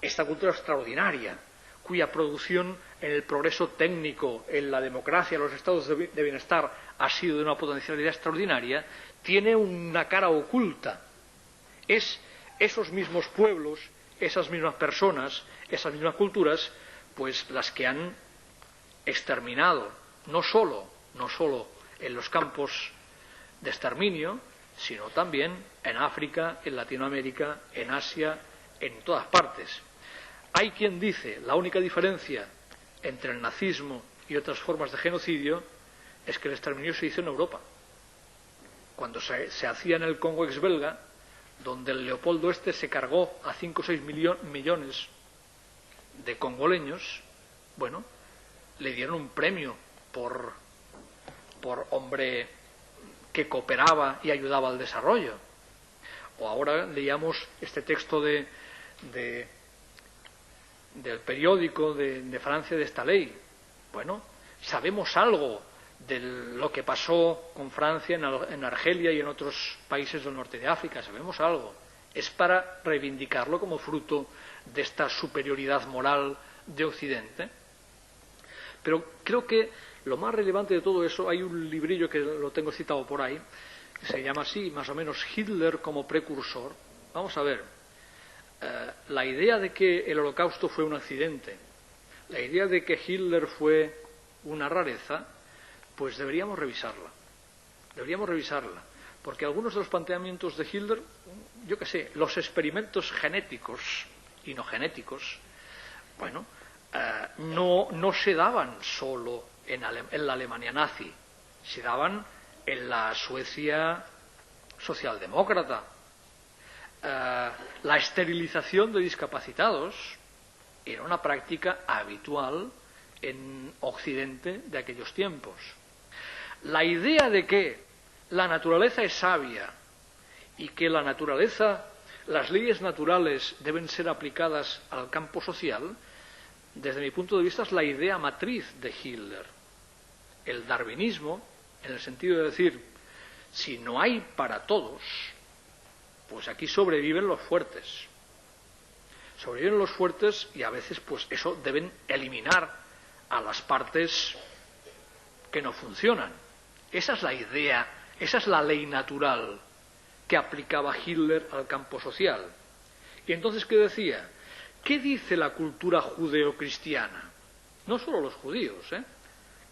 esta cultura extraordinaria, cuya producción en el progreso técnico, en la democracia, en los estados de bienestar, ha sido de una potencialidad extraordinaria, tiene una cara oculta. Es esos mismos pueblos, esas mismas personas, esas mismas culturas, pues las que han exterminado, no solo en los campos de exterminio, sino también en África, en Latinoamérica, en Asia, en todas partes. Hay quien dice la única diferencia entre el nazismo y otras formas de genocidio es que el exterminio se hizo en Europa. Cuando se hacía en el Congo exbelga, donde el Leopoldo se cargó a 5 o 6 millones de congoleños, bueno, le dieron un premio por hombre que cooperaba y ayudaba al desarrollo. O ahora leíamos este texto del periódico de Francia de esta ley. Bueno, sabemos algo de lo que pasó con Francia en Argelia y en otros países del norte de África, sabemos algo. Es para reivindicarlo como fruto de esta superioridad moral de Occidente. Pero creo que lo más relevante de todo eso, hay un librillo que lo tengo citado por ahí, que se llama así, más o menos, Hitler como precursor. Vamos a ver, la idea de que el Holocausto fue un accidente, la idea de que Hitler fue una rareza, pues deberíamos revisarla, porque algunos de los planteamientos de Hitler, yo qué sé, los experimentos genéticos y no genéticos, bueno, no se daban solo en la Alemania nazi, se daban en la Suecia socialdemócrata. La esterilización de discapacitados era una práctica habitual en Occidente de aquellos tiempos. La idea de que la naturaleza es sabia y que la naturaleza, las leyes naturales deben ser aplicadas al campo social, desde mi punto de vista es la idea matriz de Hitler. El darwinismo, en el sentido de decir, si no hay para todos, pues aquí sobreviven los fuertes. Sobreviven los fuertes y a veces pues eso deben eliminar a las partes que no funcionan. Esa es la idea, esa es la ley natural que aplicaba Hitler al campo social. Y entonces, ¿qué decía? ¿Qué dice la cultura judeocristiana? No solo los judíos,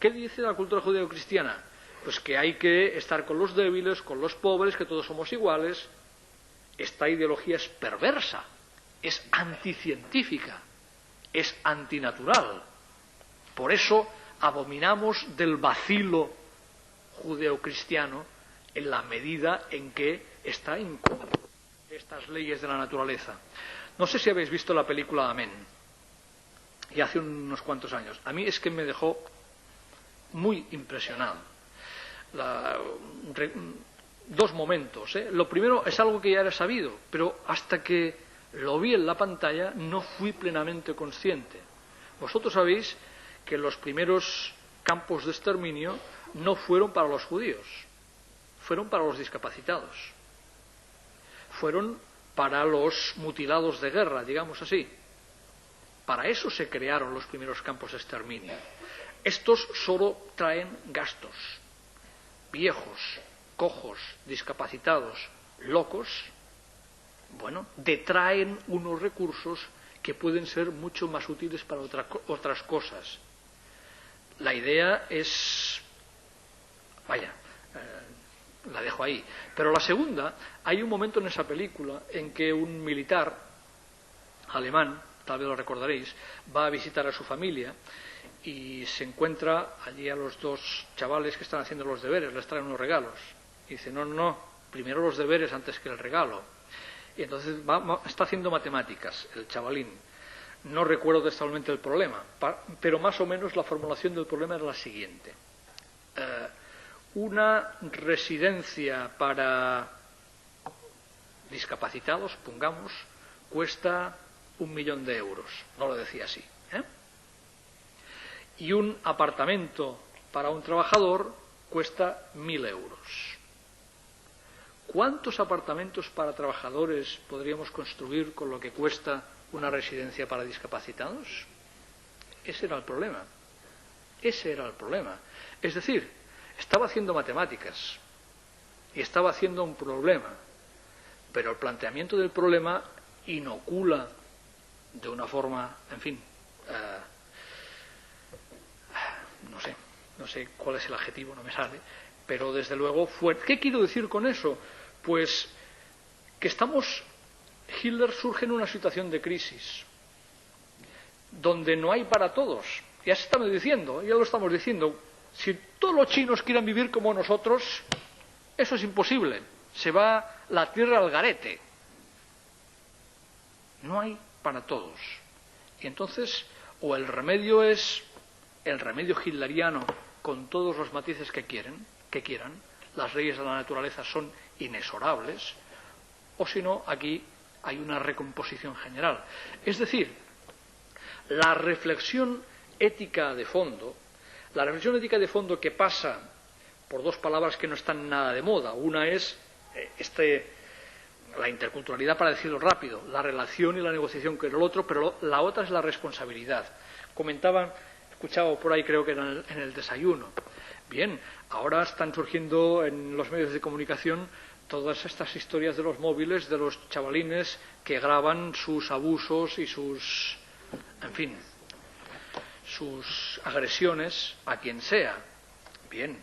¿Qué dice la cultura judeocristiana? Pues que hay que estar con los débiles, con los pobres, que todos somos iguales. esta ideología es perversa, es anticientífica, es antinatural. Por eso abominamos del vacilo judeocristiano en la medida en que está en contra de estas leyes de la naturaleza. No sé si habéis visto la película Amén, y hace unos cuantos años. A mí es que me dejó muy impresionado. Dos momentos. Lo primero es algo que ya era sabido, pero hasta que lo vi en la pantalla no fui plenamente consciente. Vosotros sabéis que los primeros campos de exterminio no fueron para los judíos, fueron para los discapacitados, fueron para los mutilados de guerra, digamos así. Para eso se crearon los primeros campos de exterminio. Estos solo traen gastos. Viejos, cojos, discapacitados, locos, bueno, detraen unos recursos que pueden ser mucho más útiles para otras cosas. La idea es... Vaya, la dejo ahí. Pero la segunda, hay un momento en esa película en que un militar alemán, tal vez lo recordaréis, va a visitar a su familia y se encuentra allí a los dos chavales que están haciendo los deberes, les traen unos regalos. Y dice, no, primero los deberes antes que el regalo. Y entonces está haciendo matemáticas, el chavalín. No recuerdo textualmente el problema, pero más o menos la formulación del problema era la siguiente. Una residencia para discapacitados, pongamos, cuesta 1.000.000 de euros. No lo decía así. Y un apartamento para un trabajador cuesta 1.000 euros. ¿Cuántos apartamentos para trabajadores podríamos construir con lo que cuesta una residencia para discapacitados? Ese era el problema. Ese era el problema. Es decir, estaba haciendo matemáticas y estaba haciendo un problema, pero el planteamiento del problema inocula de una forma, en fin, no sé cuál es el adjetivo, no me sale, pero desde luego fuerte. ¿Qué quiero decir con eso? Pues que Hitler surge en una situación de crisis, donde no hay para todos. Ya se estamos diciendo, ya lo estamos diciendo. Si todos los chinos quieren vivir como nosotros, eso es imposible. Se va la tierra al garete. No hay para todos. Y entonces, o el remedio es el remedio hitleriano con todos los matices que quieran, las leyes de la naturaleza son inexorables, o si no, aquí hay una recomposición general. Es decir, la reflexión ética de fondo que pasa por dos palabras que no están nada de moda. Una es la interculturalidad, para decirlo rápido, la relación y la negociación con el otro, pero la otra es la responsabilidad. Escuchaba por ahí, creo que en el desayuno. Bien, ahora están surgiendo en los medios de comunicación todas estas historias de los móviles, de los chavalines que graban sus abusos y sus agresiones a quien sea. Bien,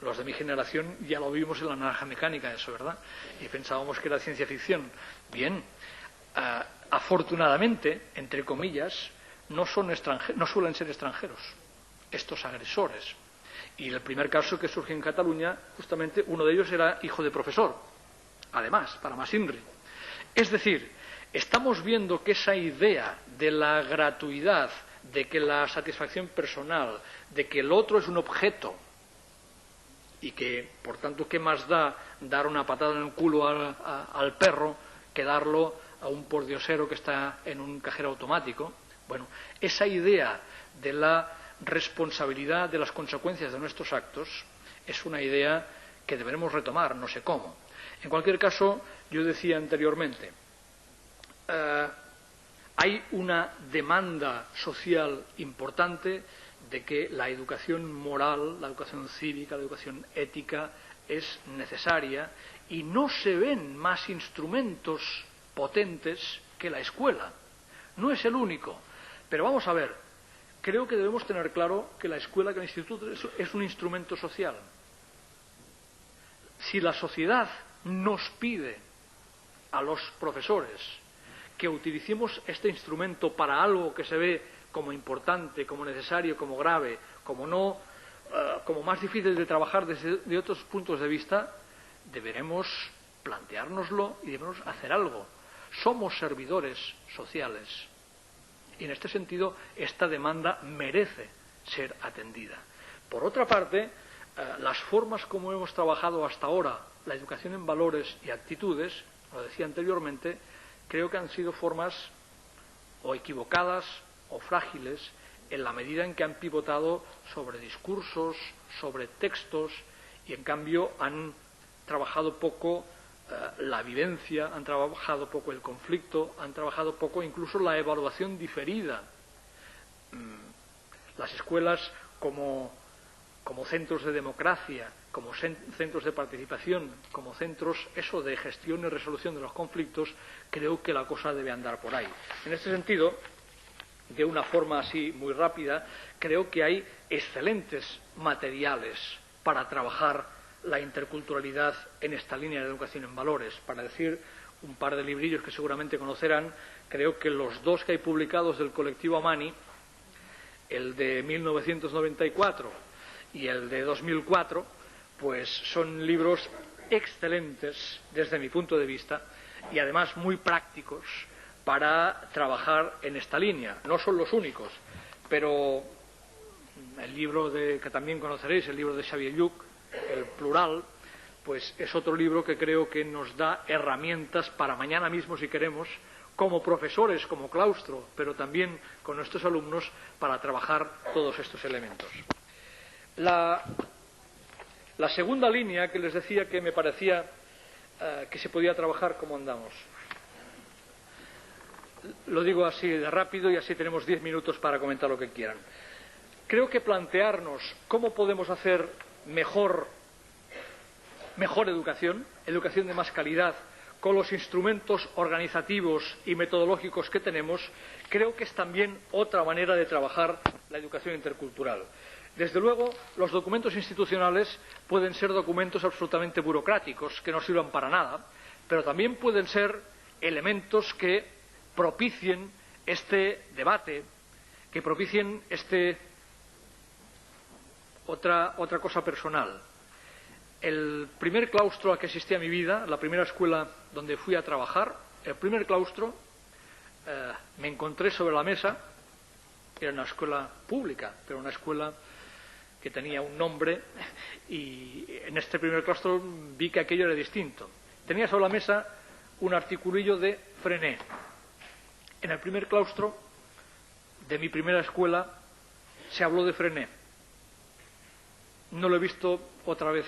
los de mi generación ya lo vimos en la Naranja Mecánica, eso, ¿verdad? Y pensábamos que era ciencia ficción. Bien, afortunadamente, entre comillas, no suelen ser extranjeros estos agresores. Y el primer caso que surge en Cataluña, justamente uno de ellos era hijo de profesor, además, para más INRI. Es decir, estamos viendo que esa idea de la gratuidad, de que la satisfacción personal, de que el otro es un objeto y que, por tanto, ¿qué más da dar una patada en el culo al perro que darlo a un pordiosero que está en un cajero automático? Bueno, esa idea de la responsabilidad de las consecuencias de nuestros actos es una idea que deberemos retomar, no sé cómo. En cualquier caso, yo decía anteriormente, hay una demanda social importante de que la educación moral, la educación cívica, la educación ética es necesaria y no se ven más instrumentos potentes que la escuela. No es el único, pero vamos a ver, creo que debemos tener claro que la escuela, que el instituto es un instrumento social. Si la sociedad nos pide a los profesores que utilicemos este instrumento para algo que se ve como importante, como necesario, como grave, como más difícil de trabajar desde otros puntos de vista, deberemos planteárnoslo y debemos hacer algo. Somos servidores sociales y en este sentido esta demanda merece ser atendida. Por otra parte, las formas como hemos trabajado hasta ahora la educación en valores y actitudes, lo decía anteriormente, creo que han sido formas o equivocadas o frágiles en la medida en que han pivotado sobre discursos, sobre textos y en cambio han trabajado poco la vivencia, han trabajado poco el conflicto, han trabajado poco incluso la evaluación diferida. Las escuelas como centros de democracia, como centros de participación, como centros de gestión y resolución de los conflictos, creo que la cosa debe andar por ahí. En este sentido, de una forma así muy rápida, creo que hay excelentes materiales para trabajar la interculturalidad en esta línea de educación en valores. Para decir un par de librillos que seguramente conocerán, creo que los dos que hay publicados del colectivo Amani, el de 1994 y el de 2004, pues son libros excelentes desde mi punto de vista y además muy prácticos para trabajar en esta línea. No son los únicos, pero el libro que también conoceréis, el libro de Xavier Lluch, El Plural, pues es otro libro que creo que nos da herramientas para mañana mismo, si queremos, como profesores, como claustro, pero también con nuestros alumnos, para trabajar todos estos elementos. La segunda línea que les decía que me parecía que se podía trabajar, ¿cómo andamos? Lo digo así de rápido y así tenemos 10 minutos para comentar lo que quieran. Creo que plantearnos cómo podemos hacer mejor educación de más calidad, con los instrumentos organizativos y metodológicos que tenemos, creo que es también otra manera de trabajar la educación intercultural. Desde luego, los documentos institucionales pueden ser documentos absolutamente burocráticos, que no sirvan para nada, pero también pueden ser elementos que propicien este debate, que propicien otra cosa personal. El primer claustro a que asistí a mi vida, la primera escuela donde fui a trabajar, el primer claustro, me encontré sobre la mesa, era una escuela pública, pero una escuela que tenía un nombre, y en este primer claustro vi que aquello era distinto. Tenía sobre la mesa un articulillo de Frenet. En el primer claustro de mi primera escuela se habló de Frenet. No lo he visto otra vez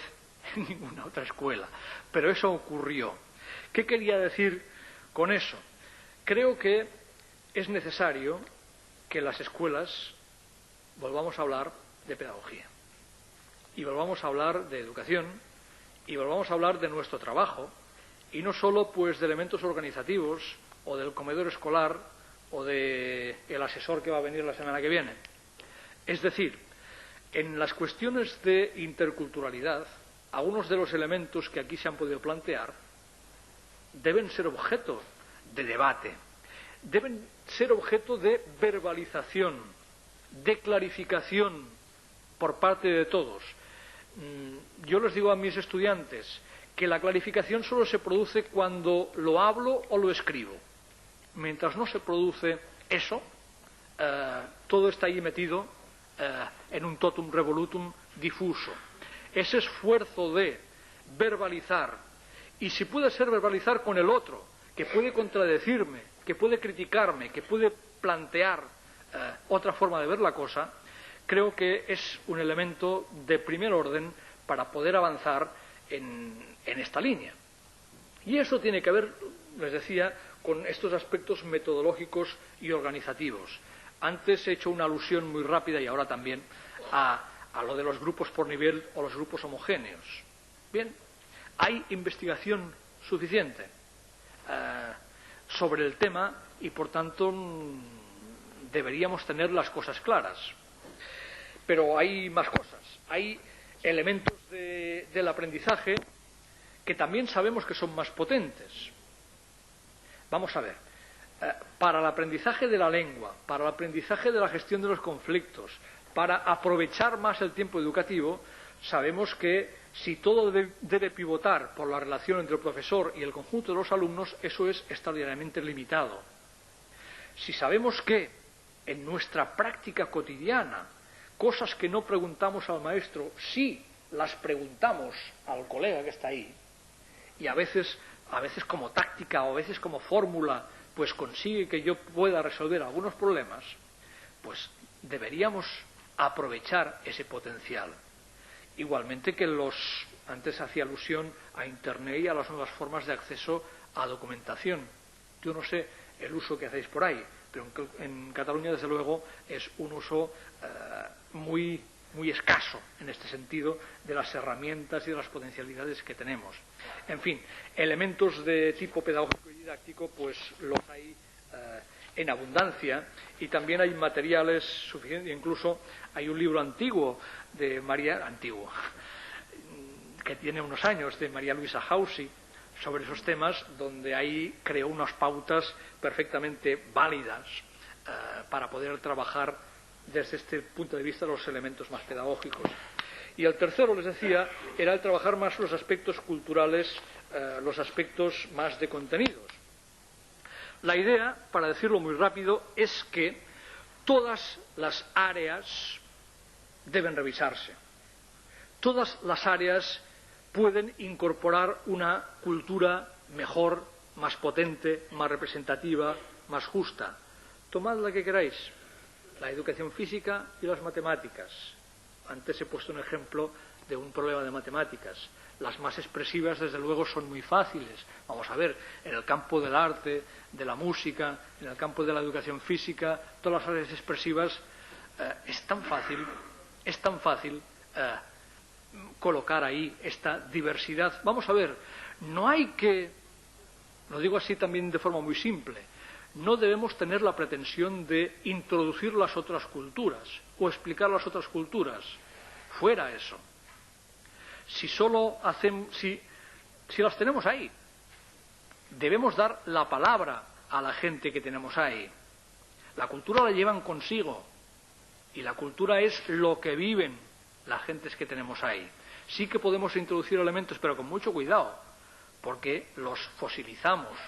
en ninguna otra escuela, pero eso ocurrió. ¿Qué quería decir con eso? Creo que es necesario que las escuelas volvamos a hablar de pedagogía y volvamos a hablar de educación y volvamos a hablar de nuestro trabajo y no solo pues de elementos organizativos o del comedor escolar o del asesor que va a venir la semana que viene. Es decir, en las cuestiones de interculturalidad, algunos de los elementos que aquí se han podido plantear deben ser objeto de debate, deben ser objeto de verbalización, de clarificación por parte de todos. Yo les digo a mis estudiantes que la clarificación solo se produce cuando lo hablo o lo escribo. Mientras no se produce eso, todo está ahí metido en un totum revolutum difuso. Ese esfuerzo de verbalizar, y si puede ser verbalizar con el otro, que puede contradecirme, que puede criticarme, que puede plantear otra forma de ver la cosa, creo que es un elemento de primer orden para poder avanzar en esta línea. Y eso tiene que ver, les decía, con estos aspectos metodológicos y organizativos. Antes he hecho una alusión muy rápida y ahora también a lo de los grupos por nivel o los grupos homogéneos. Bien, hay investigación suficiente sobre el tema y por tanto deberíamos tener las cosas claras. Pero hay más cosas. Hay elementos del aprendizaje que también sabemos que son más potentes. Vamos a ver. Para el aprendizaje de la lengua, para el aprendizaje de la gestión de los conflictos, para aprovechar más el tiempo educativo, sabemos que si todo debe pivotar por la relación entre el profesor y el conjunto de los alumnos, eso es extraordinariamente limitado. Si sabemos que en nuestra práctica cotidiana, cosas que no preguntamos al maestro, sí las preguntamos al colega que está ahí, y a veces como táctica o a veces como fórmula, pues consigue que yo pueda resolver algunos problemas, pues deberíamos aprovechar ese potencial. Igualmente que antes hacía alusión a Internet y a las nuevas formas de acceso a documentación. Yo no sé el uso que hacéis por ahí, pero en Cataluña, desde luego, es un uso muy escaso en este sentido de las herramientas y de las potencialidades que tenemos. En fin, elementos de tipo pedagógico y didáctico, pues los hay en abundancia, y también hay materiales suficientes. Incluso hay un libro antiguo que tiene unos años, de María Luisa Hausi, sobre esos temas, donde ahí creó unas pautas perfectamente válidas para poder trabajar desde este punto de vista los elementos más pedagógicos. Y el tercero, les decía, era el trabajar más los aspectos culturales, los aspectos más de contenidos. La idea, para decirlo muy rápido, es que todas las áreas deben revisarse. Todas las áreas pueden incorporar una cultura mejor, más potente, más representativa, más justa. Tomad la que queráis. La educación física y las matemáticas. Antes he puesto un ejemplo de un problema de matemáticas. Las más expresivas, desde luego, son muy fáciles. Vamos a ver, en el campo del arte, de la música, en el campo de la educación física, todas las áreas expresivas, es tan fácil colocar ahí esta diversidad. Vamos a ver, no hay que, lo digo así también de forma muy simple, no debemos tener la pretensión de introducir las otras culturas o explicar las otras culturas. Fuera eso. Si las tenemos ahí, debemos dar la palabra a la gente que tenemos ahí. La cultura la llevan consigo y la cultura es lo que viven las gentes que tenemos ahí. Sí que podemos introducir elementos, pero con mucho cuidado, porque los fosilizamos.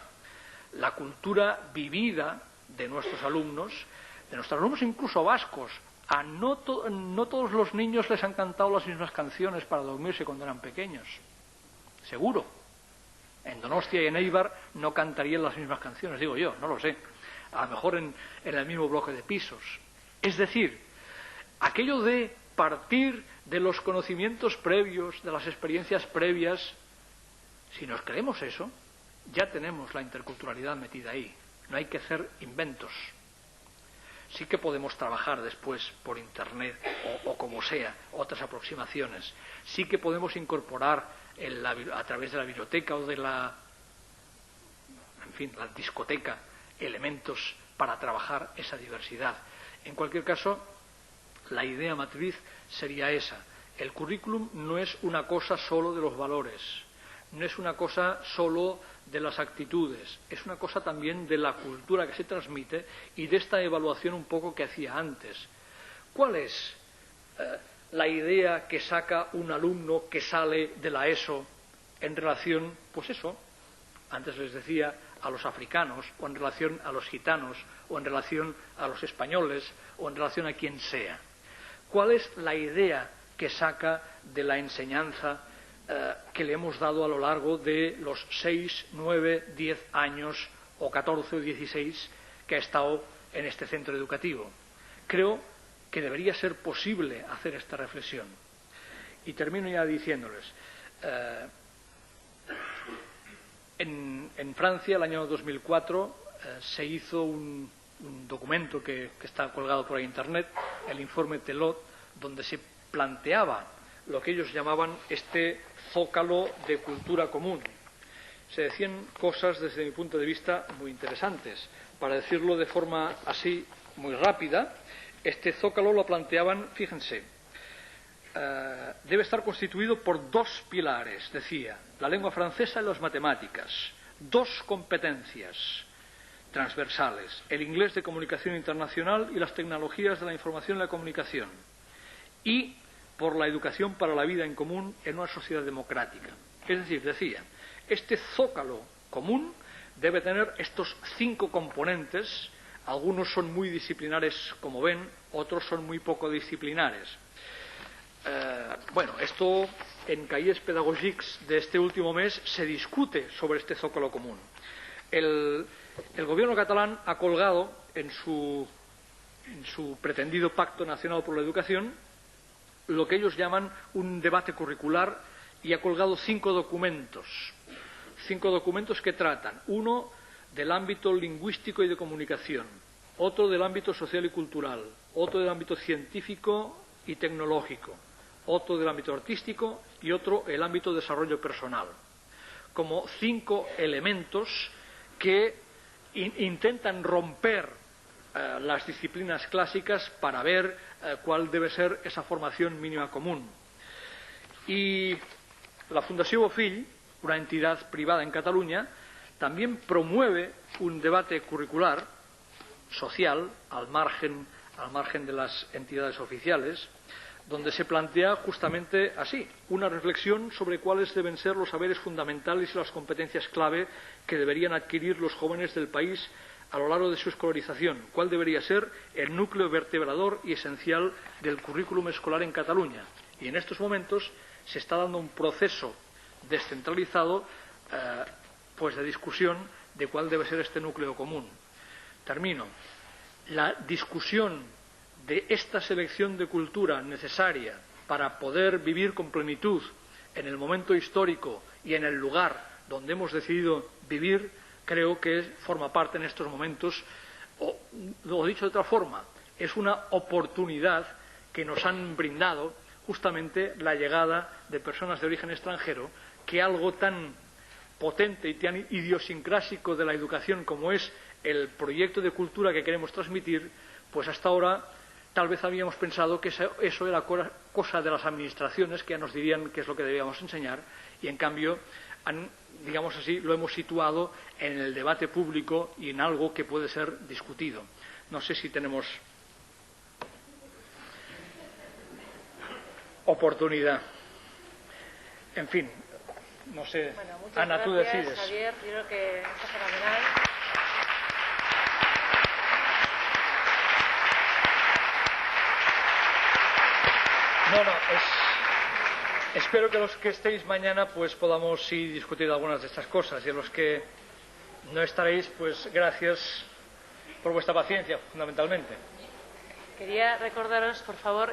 La cultura vivida de nuestros alumnos incluso vascos. No todos los niños les han cantado las mismas canciones para dormirse cuando eran pequeños. Seguro. En Donostia y en Eibar no cantarían las mismas canciones, digo yo, no lo sé. A lo mejor en el mismo bloque de pisos. Es decir, aquello de partir de los conocimientos previos, de las experiencias previas, si nos creemos eso, ya tenemos la interculturalidad metida ahí. No hay que hacer inventos. Sí que podemos trabajar después por Internet o como sea, otras aproximaciones. Sí que podemos incorporar a través de la biblioteca o de la discoteca elementos para trabajar esa diversidad. En cualquier caso, la idea matriz sería esa. El currículum no es una cosa solo de los valores, no es una cosa solo de las actitudes, es una cosa también de la cultura que se transmite y de esta evaluación un poco que hacía antes. ¿Cuál es la idea que saca un alumno que sale de la ESO en relación, pues eso, antes les decía, a los africanos, o en relación a los gitanos, o en relación a los españoles, o en relación a quien sea? ¿Cuál es la idea que saca de la enseñanza que le hemos dado a lo largo de los 6, 9, 10 años, o 14 o 16 que ha estado en este centro educativo? Creo que debería ser posible hacer esta reflexión. Y termino ya diciéndoles, en Francia, el año 2004, se hizo un documento que está colgado por Internet, el informe Telot, donde se planteaba lo que ellos llamaban este zócalo de cultura común. Se decían cosas, desde mi punto de vista, muy interesantes. Para decirlo de forma así, muy rápida, este zócalo lo planteaban, fíjense, debe estar constituido por dos pilares, decía, la lengua francesa y las matemáticas, dos competencias, transversales: el inglés de comunicación internacional y las tecnologías de la información y la comunicación, y por la educación para la vida en común en una sociedad democrática. Es decir, decía, este zócalo común debe tener estos 5 componentes. Algunos son muy disciplinares, como ven, otros son muy poco disciplinares. Bueno, esto en Cahiers Pédagogiques de este último mes se discute sobre este zócalo común. El gobierno catalán ha colgado en su pretendido Pacto Nacional por la Educación lo que ellos llaman un debate curricular, y ha colgado 5 documentos. 5 documentos que tratan: uno del ámbito lingüístico y de comunicación, otro del ámbito social y cultural, otro del ámbito científico y tecnológico, otro del ámbito artístico y otro el ámbito de desarrollo personal. Como 5 elementos que intentan romper las disciplinas clásicas para ver cuál debe ser esa formación mínima común. Y la Fundació Bofill, una entidad privada en Cataluña, también promueve un debate curricular social al margen de las entidades oficiales, donde se plantea justamente así una reflexión sobre cuáles deben ser los saberes fundamentales y las competencias clave que deberían adquirir los jóvenes del país a lo largo de su escolarización, cuál debería ser el núcleo vertebrador y esencial del currículum escolar en Cataluña. Y en estos momentos se está dando un proceso descentralizado pues de discusión de cuál debe ser este núcleo común. Termino. La discusión de esta selección de cultura necesaria para poder vivir con plenitud en el momento histórico y en el lugar donde hemos decidido vivir, creo que forma parte en estos momentos, o dicho de otra forma, es una oportunidad que nos han brindado justamente la llegada de personas de origen extranjero, que algo tan potente y tan idiosincrásico de la educación como es el proyecto de cultura que queremos transmitir, pues hasta ahora tal vez habíamos pensado que eso era cosa de las administraciones, que ya nos dirían qué es lo que debíamos enseñar, y en cambio digamos así, lo hemos situado en el debate público y en algo que puede ser discutido. No sé si tenemos oportunidad. En fin, no sé. Bueno, muchas Ana, tú gracias, decides. Javier, yo creo que está fenomenal. Espero que los que estéis mañana pues podamos sí discutir algunas de estas cosas, y a los que no estaréis, pues gracias por vuestra paciencia, fundamentalmente. Quería recordaros, por favor,